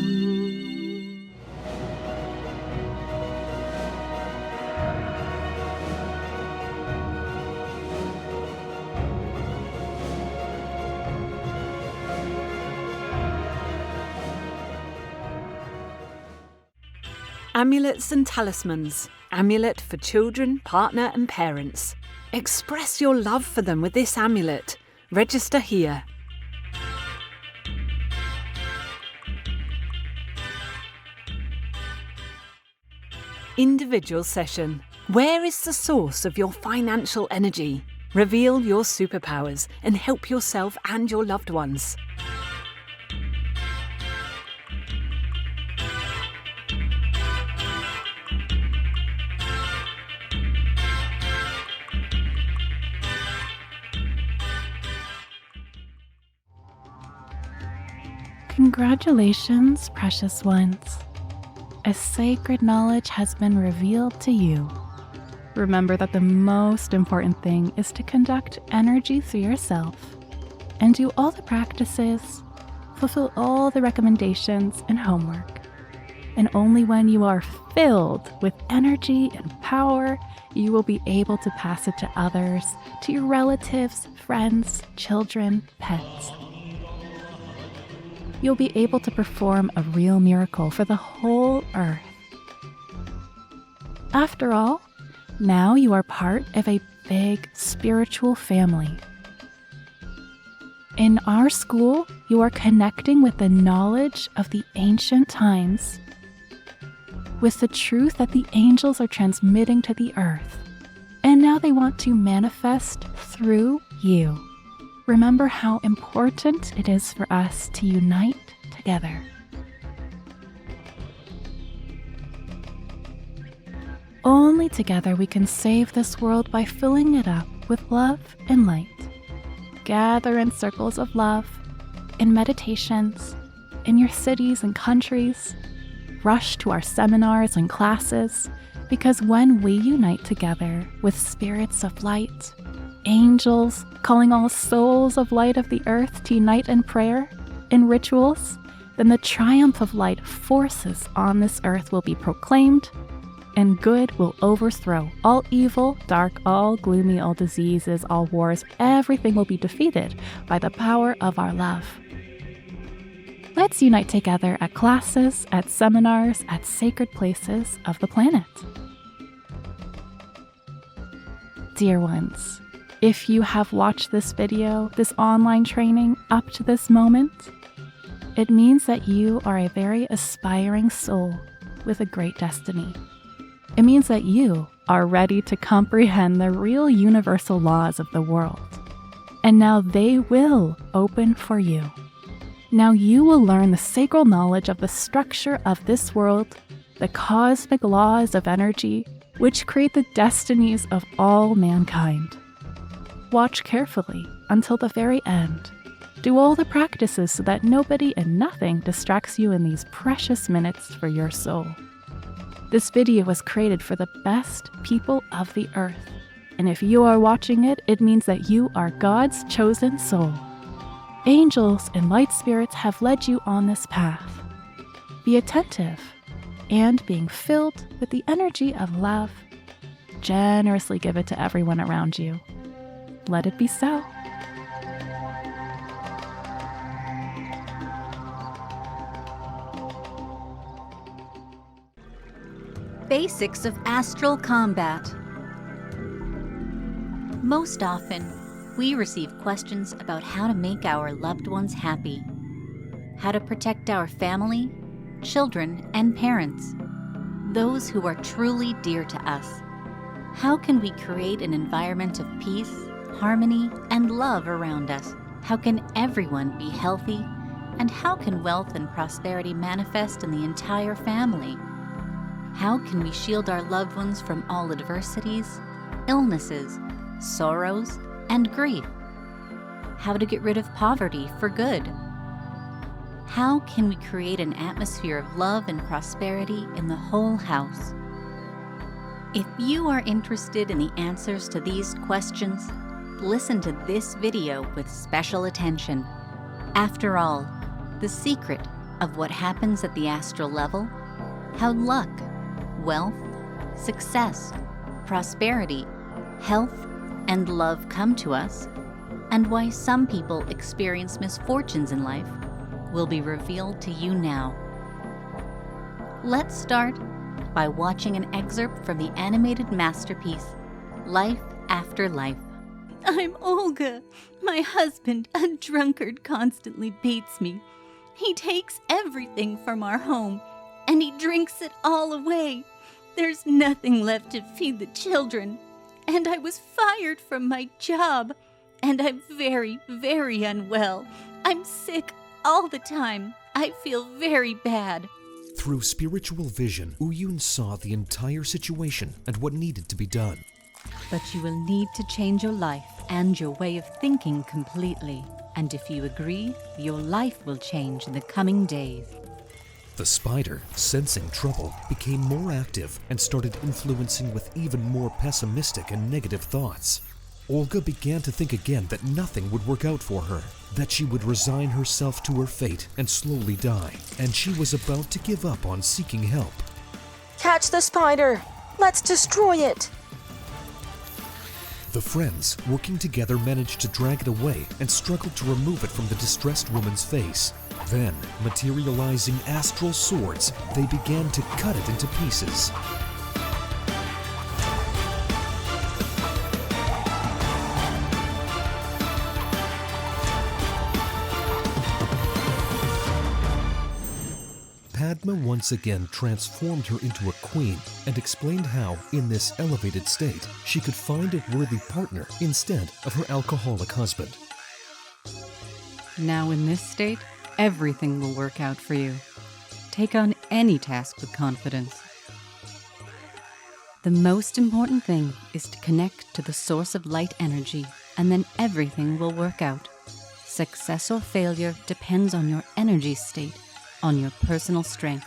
Amulets and talismans. Amulet for children, partner and parents. Express your love for them with this amulet. Register here. Individual session. Where is the source of your financial energy? Reveal your superpowers and help yourself and your loved ones. Congratulations, precious ones. A sacred knowledge has been revealed to you. Remember that the most important thing is to conduct energy through yourself and do all the practices, fulfill all the recommendations and homework. And only when you are filled with energy and power, you will be able to pass it to others, to your relatives, friends, children, pets. You'll be able to perform a real miracle for the whole earth. After all, now you are part of a big spiritual family. In our school, you are connecting with the knowledge of the ancient times, with the truth that the angels are transmitting to the earth, and now they want to manifest through you. Remember how important it is for us to unite together. Only together we can save this world by filling it up with love and light. Gather in circles of love, in meditations, in your cities and countries. Rush to our seminars and classes, because when we unite together with spirits of light, angels calling all souls of light of the earth to unite in prayer, in rituals, then the triumph of light forces on this earth will be proclaimed, and good will overthrow all evil, dark, all gloomy, all diseases, all wars. Everything will be defeated by the power of our love. Let's unite together at classes, at seminars, at sacred places of the planet. Dear ones, If you have watched this video, this online training up to this moment, it means that you are a very aspiring soul with a great destiny. It means that you are ready to comprehend the real universal laws of the world. And now they will open for you. Now you will learn the sacred knowledge of the structure of this world, the cosmic laws of energy, which create the destinies of all mankind. Watch carefully until the very end. Do all the practices so that nobody and nothing distracts you in these precious minutes for your soul. This video was created for the best people of the earth. And if you are watching it, it means that you are God's chosen soul. Angels and light spirits have led you on this path. Be attentive, and being filled with the energy of love, generously give it to everyone around you. Let it be so. Basics of astral combat. Most often, we receive questions about how to make our loved ones happy, how to protect our family, children, and parents, those who are truly dear to us. How can we create an environment of peace, harmony, and love around us? How can everyone be healthy? And how can wealth and prosperity manifest in the entire family? How can we shield our loved ones from all adversities, illnesses, sorrows, and grief? How to get rid of poverty for good? How can we create an atmosphere of love and prosperity in the whole house? If you are interested in the answers to these questions, listen to this video with special attention. After all, the secret of what happens at the astral level, how luck, wealth, success, prosperity, health, and love come to us, and why some people experience misfortunes in life, will be revealed to you now. Let's start by watching an excerpt from the animated masterpiece, Life After Life. I'm Olga. My husband, a drunkard, constantly beats me. He takes everything from our home, and he drinks it all away. There's nothing left to feed the children, and I was fired from my job, and I'm very, very unwell. I'm sick all the time. I feel very bad. Through spiritual vision, Uyun saw the entire situation and what needed to be done. But you will need to change your life and your way of thinking completely. And if you agree, your life will change in the coming days. The spider, sensing trouble, became more active and started influencing with even more pessimistic and negative thoughts. Olga began to think again that nothing would work out for her, that she would resign herself to her fate and slowly die, and she was about to give up on seeking help. Catch the spider! Let's destroy it! The friends, working together, managed to drag it away and struggled to remove it from the distressed woman's face. Then, materializing astral swords, they began to cut it into pieces. Padma once again transformed her into a queen and explained how, in this elevated state, she could find a worthy partner instead of her alcoholic husband. Now in this state, everything will work out for you. Take on any task with confidence. The most important thing is to connect to the source of light energy, and then everything will work out. Success or failure depends on your energy state, on your personal strength.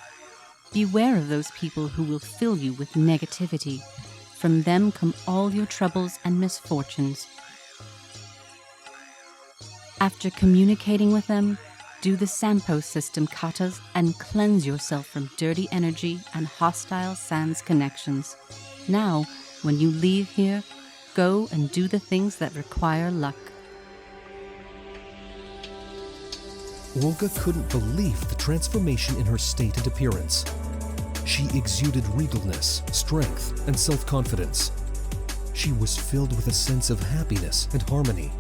Beware of those people who will fill you with negativity. From them come all your troubles and misfortunes. After communicating with them, do the Sampo system katas and cleanse yourself from dirty energy and hostile sans connections. Now, when you leave here, go and do the things that require luck. Olga couldn't believe the transformation in her state and appearance. She exuded regalness, strength, and self-confidence. She was filled with a sense of happiness and harmony.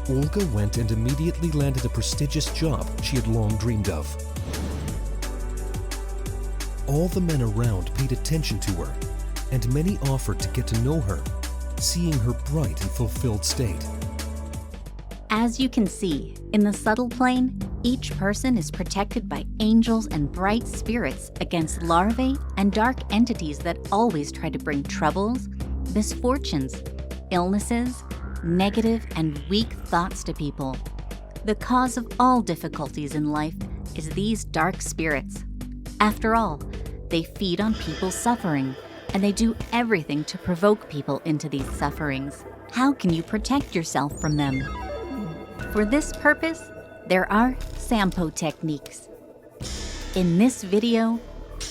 Olga went and immediately landed a prestigious job she had long dreamed of. All the men around paid attention to her, and many offered to get to know her, seeing her bright and fulfilled state. As you can see, in the subtle plane, each person is protected by angels and bright spirits against larvae and dark entities that always try to bring troubles, misfortunes, illnesses, negative and weak thoughts to people. The cause of all difficulties in life is these dark spirits. After all, they feed on people's suffering, and they do everything to provoke people into these sufferings. How can you protect yourself from them? For this purpose, there are Sampo techniques. In this video,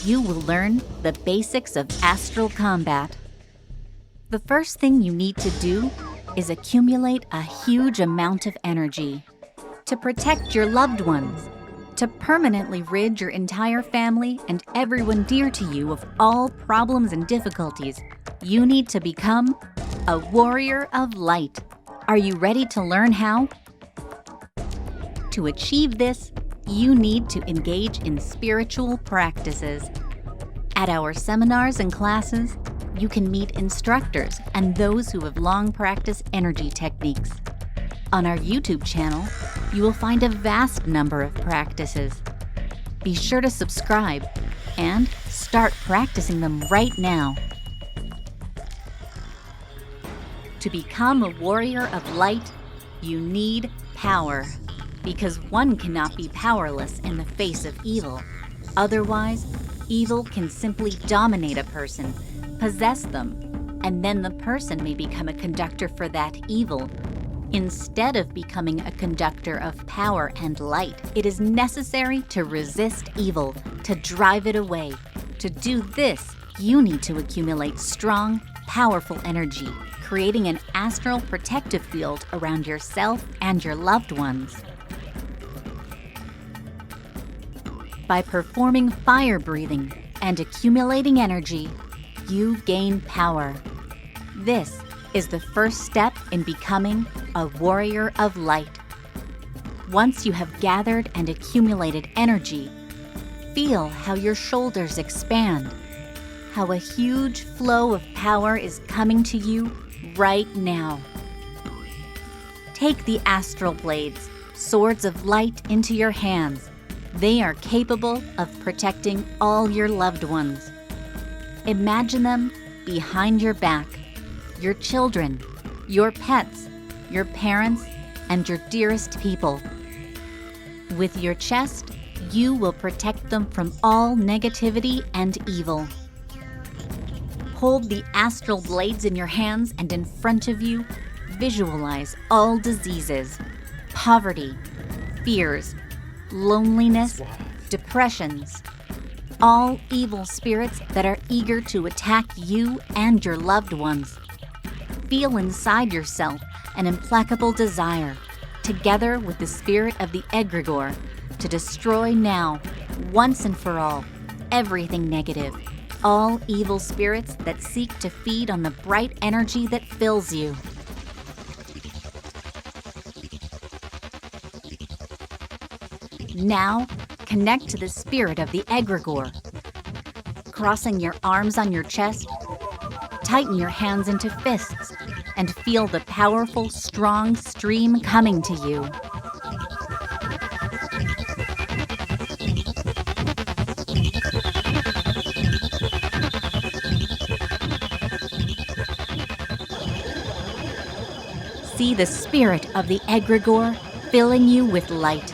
you will learn the basics of astral combat. The first thing you need to do is accumulate a huge amount of energy to protect your loved ones, to permanently rid your entire family and everyone dear to you of all problems and difficulties. You need to become a warrior of light. Are you ready to learn how? To achieve this, you need to engage in spiritual practices. At our seminars and classes, you can meet instructors and those who have long practiced energy techniques. On our YouTube channel, you will find a vast number of practices. Be sure to subscribe and start practicing them right now. To become a warrior of light, you need power. Because one cannot be powerless in the face of evil. Otherwise, evil can simply dominate a person, possess them, and then the person may become a conductor for that evil. Instead of becoming a conductor of power and light, it is necessary to resist evil, to drive it away. To do this, you need to accumulate strong, powerful energy, creating an astral protective field around yourself and your loved ones. By performing fire breathing and accumulating energy, you gain power. This is the first step in becoming a warrior of light. Once you have gathered and accumulated energy, feel how your shoulders expand, how a huge flow of power is coming to you right now. Take the astral blades, swords of light, into your hands. They are capable of protecting all your loved ones. Imagine them behind your back, your children, your pets, your parents, and your dearest people. With your chest, you will protect them from all negativity and evil. Hold the astral blades in your hands, and in front of you, visualize all diseases, poverty, fears, loneliness, depressions, all evil spirits that are eager to attack you and your loved ones. Feel inside yourself an implacable desire, together with the spirit of the egregore, to destroy now, once and for all, everything negative, all evil spirits that seek to feed on the bright energy that fills you. Now, connect to the spirit of the egregore. Crossing your arms on your chest, tighten your hands into fists, and feel the powerful, strong stream coming to you. See the spirit of the egregore filling you with light.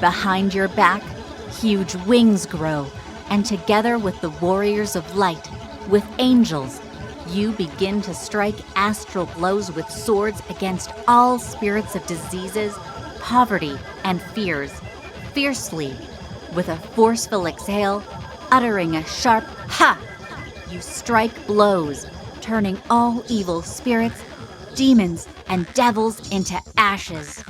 Behind your back, huge wings grow, and together with the warriors of light, with angels, you begin to strike astral blows with swords against all spirits of diseases, poverty, and fears, fiercely, with a forceful exhale, uttering a sharp "ha!" You strike blows, turning all evil spirits, demons, and devils into ashes.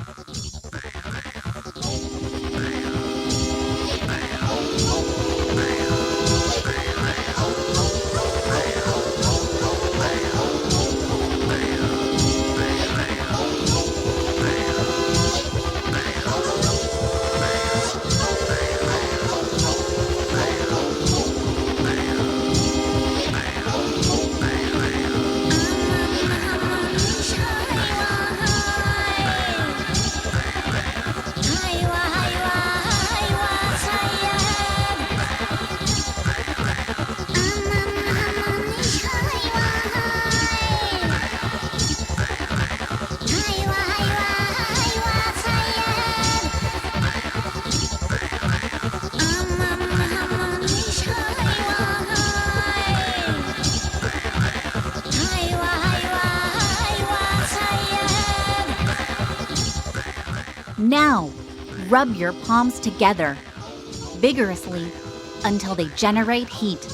Now, rub your palms together, vigorously, until they generate heat.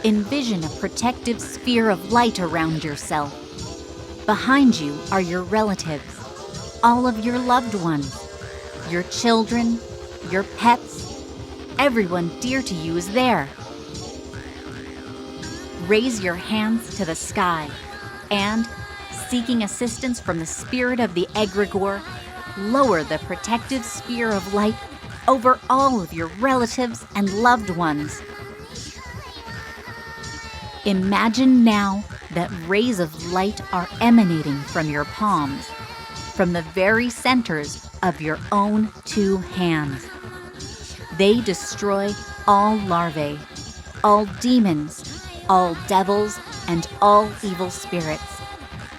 Envision a protective sphere of light around yourself. Behind you are your relatives, all of your loved ones, your children, your pets, everyone dear to you is there. Raise your hands to the sky and, seeking assistance from the spirit of the egregore, lower the protective sphere of light over all of your relatives and loved ones. Imagine now that rays of light are emanating from your palms, from the very centers of your own two hands. They destroy all larvae, all demons, all devils, and all evil spirits.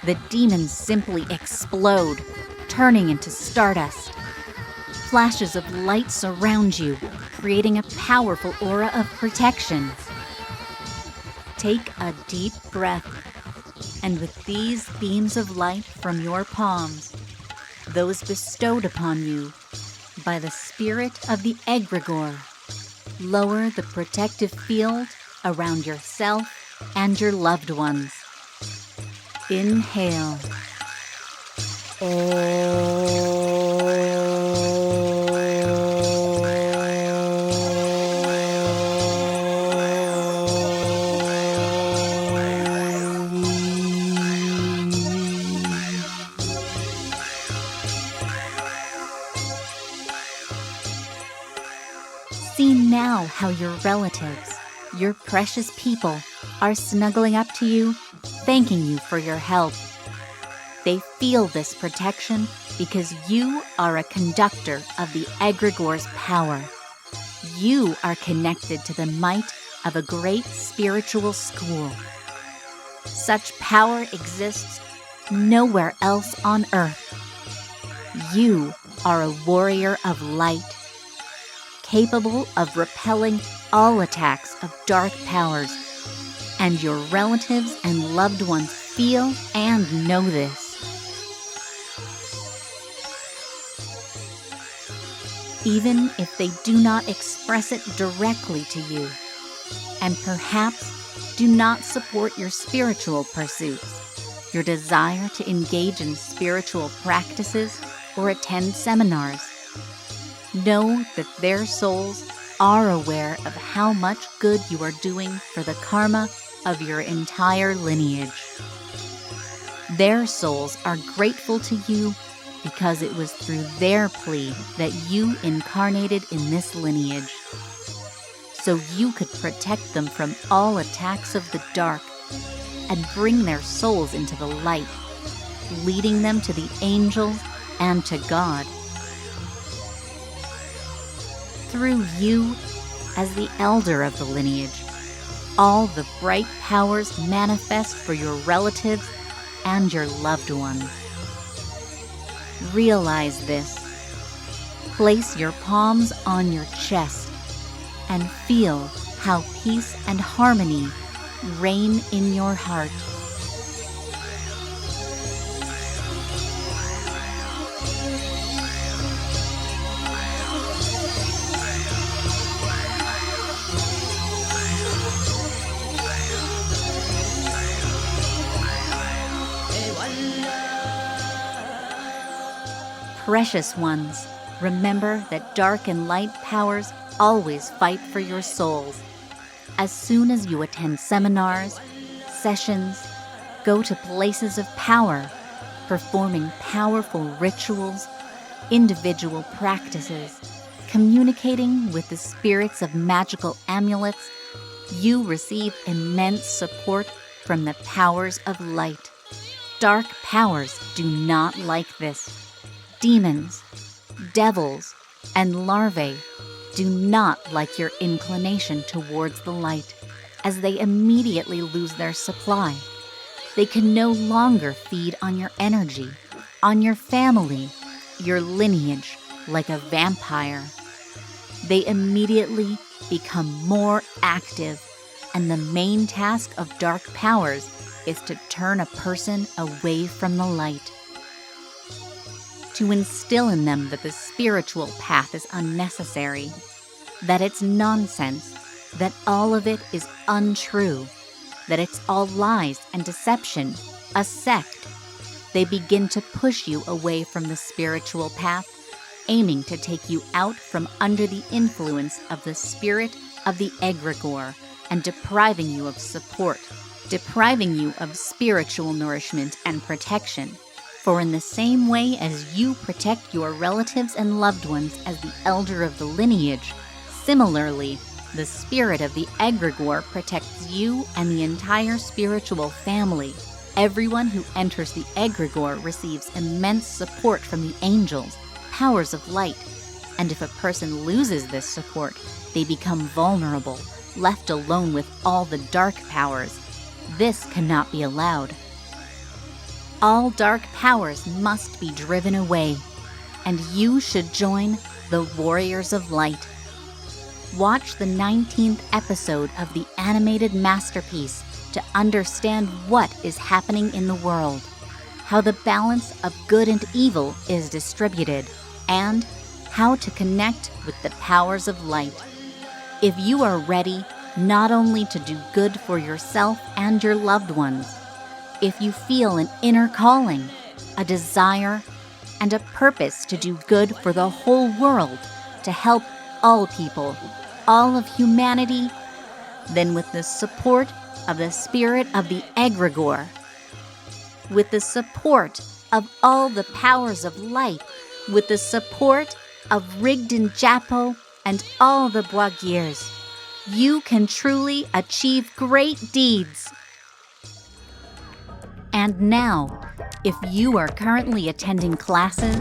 The demons simply explode, turning into stardust. Flashes of light surround you, creating a powerful aura of protection. Take a deep breath, and with these beams of light from your palms, those bestowed upon you by the spirit of the egregore, lower the protective field around yourself and your loved ones. Inhale. See now how your relatives, your precious people, are snuggling up to you, thanking you for your help. They feel this protection because you are a conductor of the egregore's power. You are connected to the might of a great spiritual school. Such power exists nowhere else on earth. You are a warrior of light, capable of repelling all attacks of dark powers, and your relatives and loved ones feel and know this. Even if they do not express it directly to you, and perhaps do not support your spiritual pursuits, your desire to engage in spiritual practices or attend seminars, know that their souls are aware of how much good you are doing for the karma of your entire lineage. Their souls are grateful to you because it was through their plea that you incarnated in this lineage, so you could protect them from all attacks of the dark and bring their souls into the light, leading them to the angels and to God. Through you, as the elder of the lineage, all the bright powers manifest for your relatives and your loved ones. Realize this. Place your palms on your chest and feel how peace and harmony reign in your heart. Precious ones, remember that dark and light powers always fight for your souls. As soon as you attend seminars, sessions, go to places of power, performing powerful rituals, individual practices, communicating with the spirits of magical amulets, you receive immense support from the powers of light. Dark powers do not like this. Demons, devils, and larvae do not like your inclination towards the light, as they immediately lose their supply. They can no longer feed on your energy, on your family, your lineage, like a vampire. They immediately become more active, and the main task of dark powers is to turn a person away from the light. to instill in them that the spiritual path is unnecessary, that it's nonsense, that all of it is untrue, that it's all lies and deception, a sect. They begin to push you away from the spiritual path, aiming to take you out from under the influence of the spirit of the egregore and depriving you of support, depriving you of spiritual nourishment and protection. For in the same way as you protect your relatives and loved ones as the elder of the lineage, similarly, the spirit of the egregore protects you and the entire spiritual family. Everyone who enters the egregore receives immense support from the angels, powers of light, and if a person loses this support, they become vulnerable, left alone with all the dark powers. This cannot be allowed. All dark powers must be driven away, and you should join the Warriors of Light. Watch the 19th episode of the animated masterpiece to understand what is happening in the world, how the balance of good and evil is distributed, and how to connect with the powers of light. If you are ready not only to do good for yourself and your loved ones, if you feel an inner calling, a desire, and a purpose to do good for the whole world, to help all people, all of humanity, then with the support of the spirit of the egregore, with the support of all the powers of light, with the support of Rigdon Japo and all the Boagiers, you can truly achieve great deeds. And now, if you are currently attending classes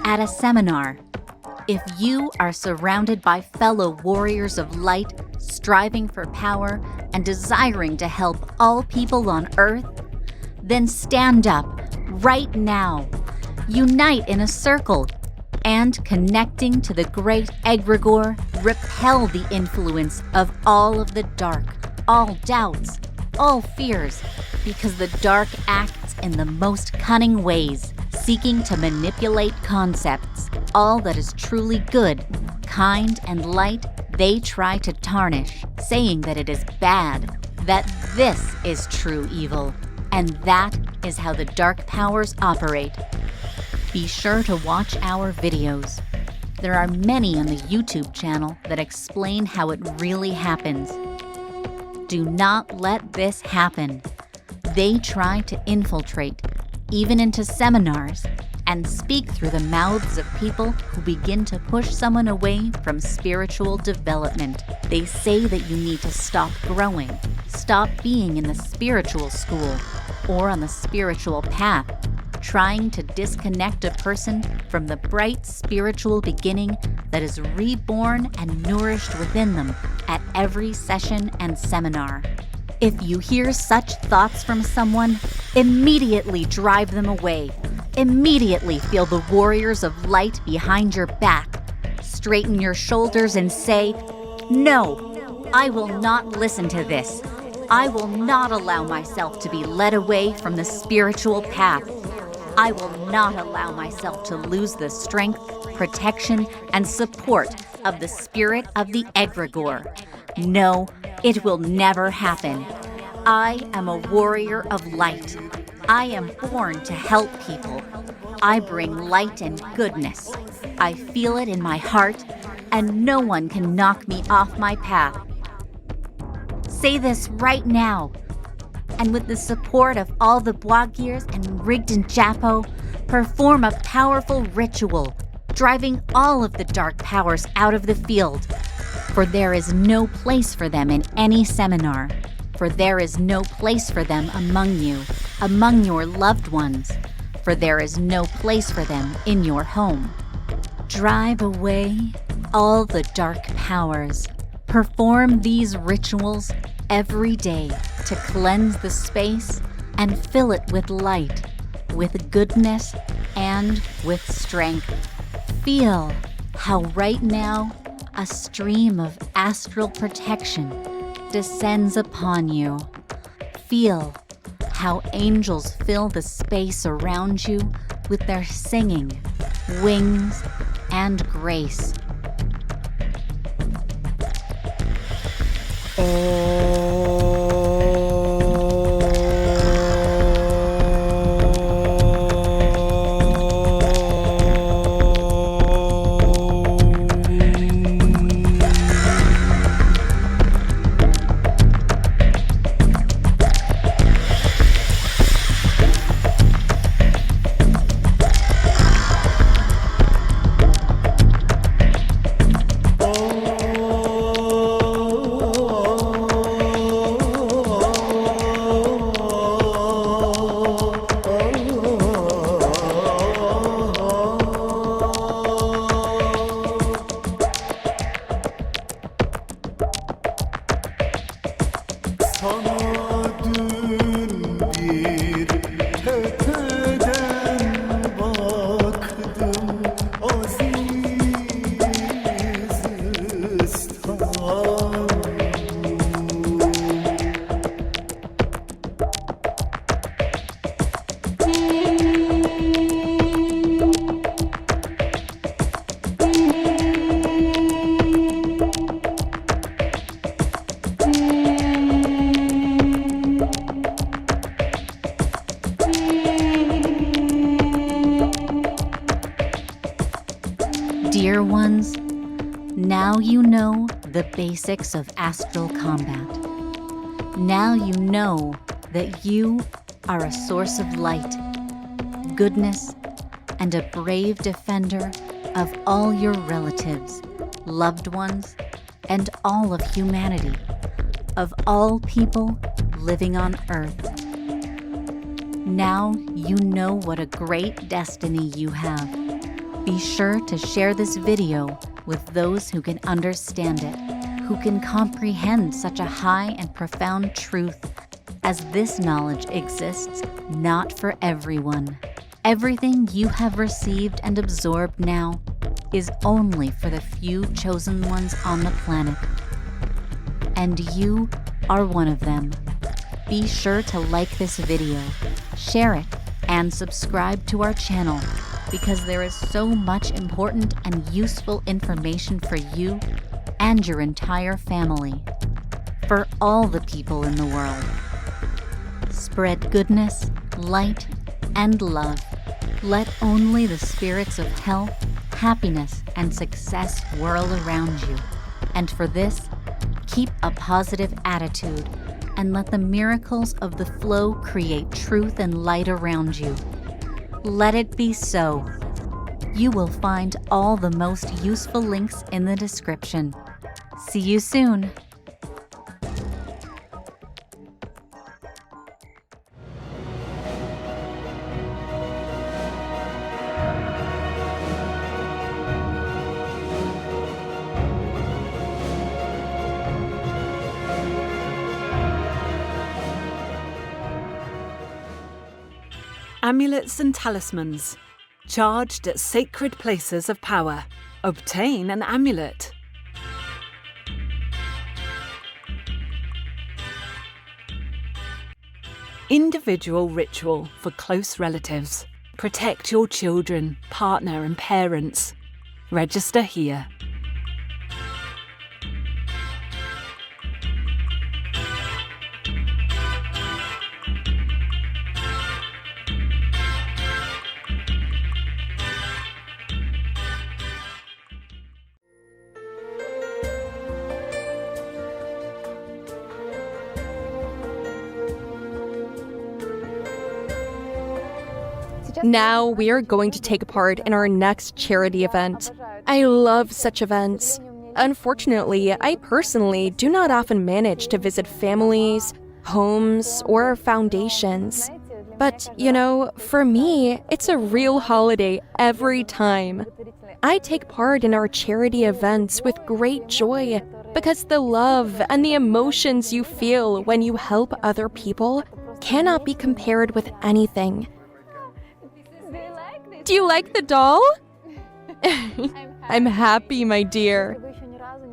at a seminar, if you are surrounded by fellow warriors of light, striving for power and desiring to help all people on Earth, then stand up right now. Unite in a circle and, connecting to the great egregore, repel the influence of all of the dark, all doubts, all fears, because the dark acts in the most cunning ways, seeking to manipulate concepts. All that is truly good, kind, and light, they try to tarnish, saying that it is bad, that this is true evil, and that is how the dark powers operate. Be sure to watch our videos. There are many on the YouTube channel that explain how it really happens. Do not let this happen. They try to infiltrate, even into seminars, and speak through the mouths of people who begin to push someone away from spiritual development. They say that you need to stop growing, stop being in the spiritual school or on the spiritual path, trying to disconnect a person from the bright spiritual beginning that is reborn and nourished within them at every session and seminar. If you hear such thoughts from someone, immediately drive them away. Immediately feel the warriors of light behind your back. Straighten your shoulders and say, "No, I will not listen to this. I will not allow myself to be led away from the spiritual path. I will not allow myself to lose the strength, protection, and support of the spirit of the egregore. No, it will never happen. I am a warrior of light. I am born to help people. I bring light and goodness. I feel it in my heart, and no one can knock me off my path." Say this right now. And with the support of all the Boagiers and Rigdon Japo, perform a powerful ritual, driving all of the dark powers out of the field. For there is no place for them in any seminar. For there is no place for them among you, among your loved ones. For there is no place for them in your home. Drive away all the dark powers. Perform these rituals every day to cleanse the space and fill it with light, with goodness, and with strength. Feel how right now a stream of astral protection descends upon you. Feel how angels fill the space around you with their singing, wings, and grace. Dear ones, now you know the basics of astral combat. Now you know that you are a source of light, goodness, and a brave defender of all your relatives, loved ones, and all of humanity, of all people living on Earth. Now you know what a great destiny you have. Be sure to share this video with those who can understand it, who can comprehend such a high and profound truth, as this knowledge exists not for everyone. Everything you have received and absorbed now is only for the few chosen ones on the planet. And you are one of them. Be sure to like this video, share it, and subscribe to our channel, because there is so much important and useful information for you and your entire family, for all the people in the world. Spread goodness, light, and love. Let only the spirits of health, happiness, and success whirl around you. And for this, keep a positive attitude and let the miracles of the flow create truth and light around you. Let it be so. You will find all the most useful links in the description. See you soon. Amulets and talismans. Charged at sacred places of power. Obtain an amulet. Individual ritual for close relatives. Protect your children, partner, and parents. Register here. Now we are going to take part in our next charity event. I love such events. Unfortunately, I personally do not often manage to visit families, homes, or foundations. But, you know, for me, it's a real holiday every time. I take part in our charity events with great joy because the love and the emotions you feel when you help other people cannot be compared with anything. Do you like the doll? I'm happy, my dear.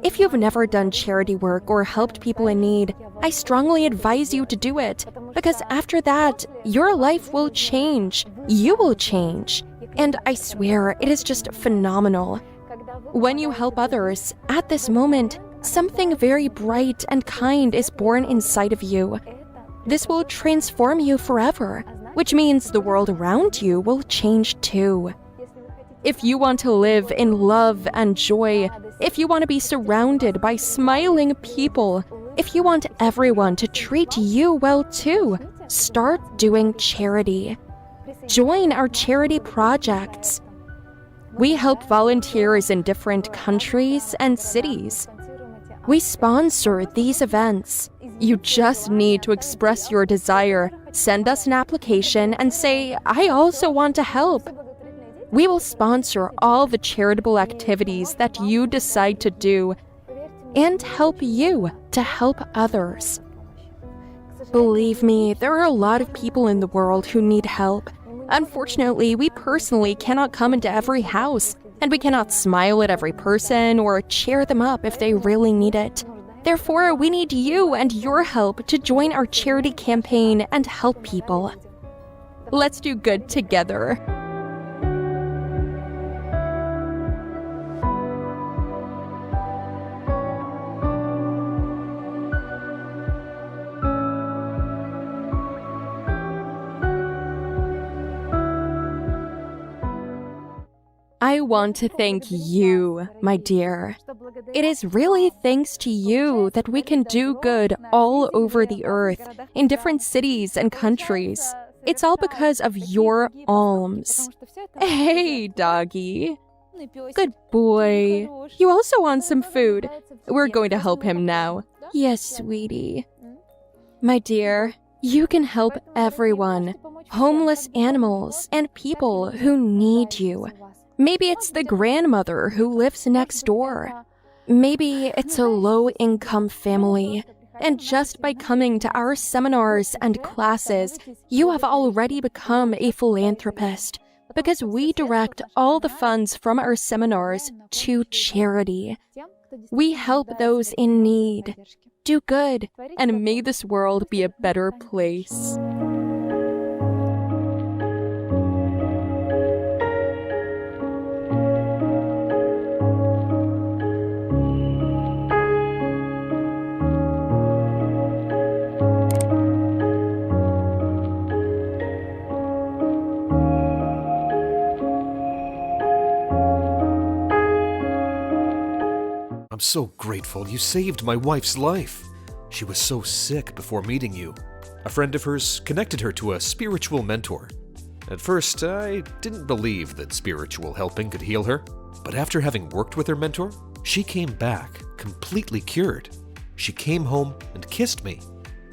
If you've never done charity work or helped people in need, I strongly advise you to do it. Because after that, your life will change. You will change. And I swear, it is just phenomenal. When you help others, at this moment, something very bright and kind is born inside of you. This will transform you forever, which means the world around you will change too. If you want to live in love and joy, if you want to be surrounded by smiling people, if you want everyone to treat you well too, start doing charity. Join our charity projects. We help volunteers in different countries and cities. We sponsor these events. You just need to express your desire, send us an application, and say, I also want to help. We will sponsor all the charitable activities that you decide to do and help you to help others. Believe me, there are a lot of people in the world who need help. Unfortunately, we personally cannot come into every house, and we cannot smile at every person or cheer them up if they really need it. Therefore, we need you and your help to join our charity campaign and help people. Let's do good together. I want to thank you, my dear. It is really thanks to you that we can do good all over the earth, in different cities and countries. It's all because of your alms. Hey, doggy. Good boy. You also want some food. We're going to help him now. Yes, sweetie. My dear, you can help everyone. Homeless animals and people who need you. Maybe it's the grandmother who lives next door. Maybe it's a low-income family. And just by coming to our seminars and classes, you have already become a philanthropist, because we direct all the funds from our seminars to charity. We help those in need. Do good, and may this world be a better place. I'm so grateful you saved my wife's life. She was so sick before meeting you. A friend of hers connected her to a spiritual mentor. At first, I didn't believe that spiritual helping could heal her, but after having worked with her mentor, she came back completely cured. She came home and kissed me.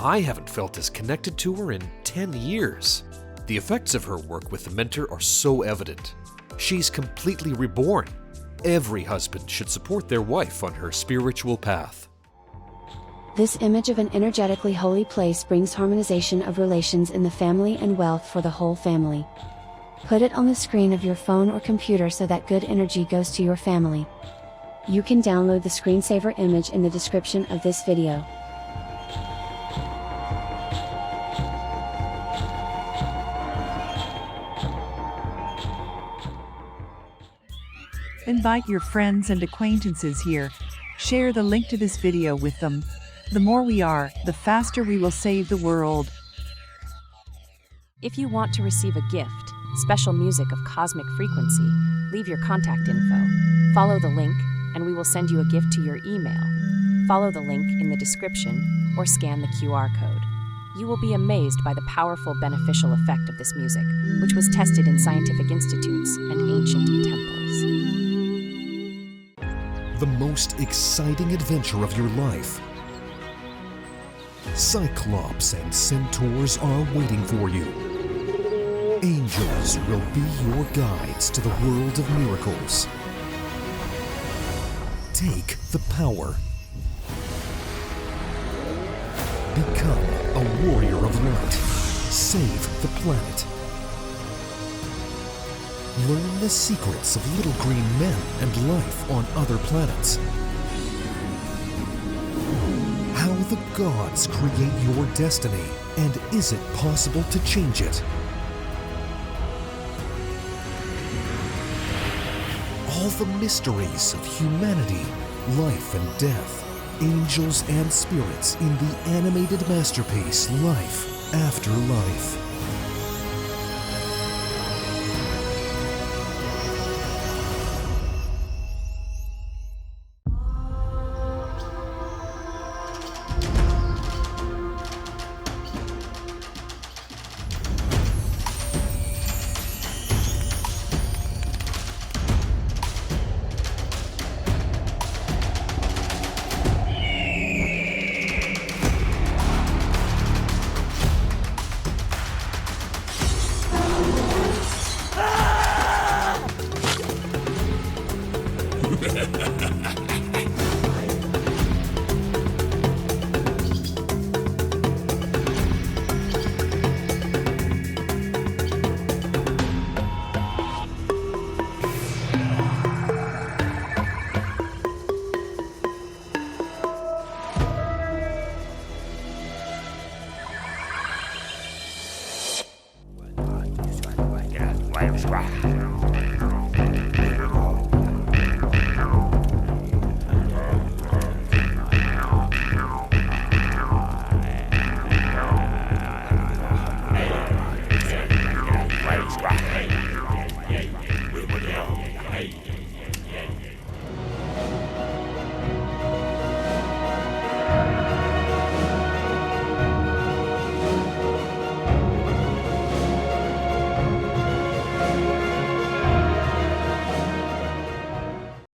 I haven't felt as connected to her in 10 years. The effects of her work with the mentor are so evident. She's completely reborn. Every husband should support their wife on her spiritual path. This image of an energetically holy place brings harmonization of relations in the family and wealth for the whole family. Put it on the screen of your phone or computer so that good energy goes to your family. You can download the screensaver image in the description of this video. Invite your friends and acquaintances here. Share the link to this video with them. The more we are, the faster we will save the world. If you want to receive a gift, special music of cosmic frequency, leave your contact info. Follow the link, and we will send you a gift to your email. Follow the link in the description or scan the QR code. You will be amazed by the powerful beneficial effect of this music, which was tested in scientific institutes and ancient temples. The most exciting adventure of your life. Cyclops and centaurs are waiting for you. Angels will be your guides to the world of miracles. Take the power. Become a warrior of light. Save the planet. Learn the secrets of little green men and life on other planets. How the gods create your destiny? And is it possible to change it? All the mysteries of humanity, life and death, angels and spirits in the animated masterpiece Life After Life. Life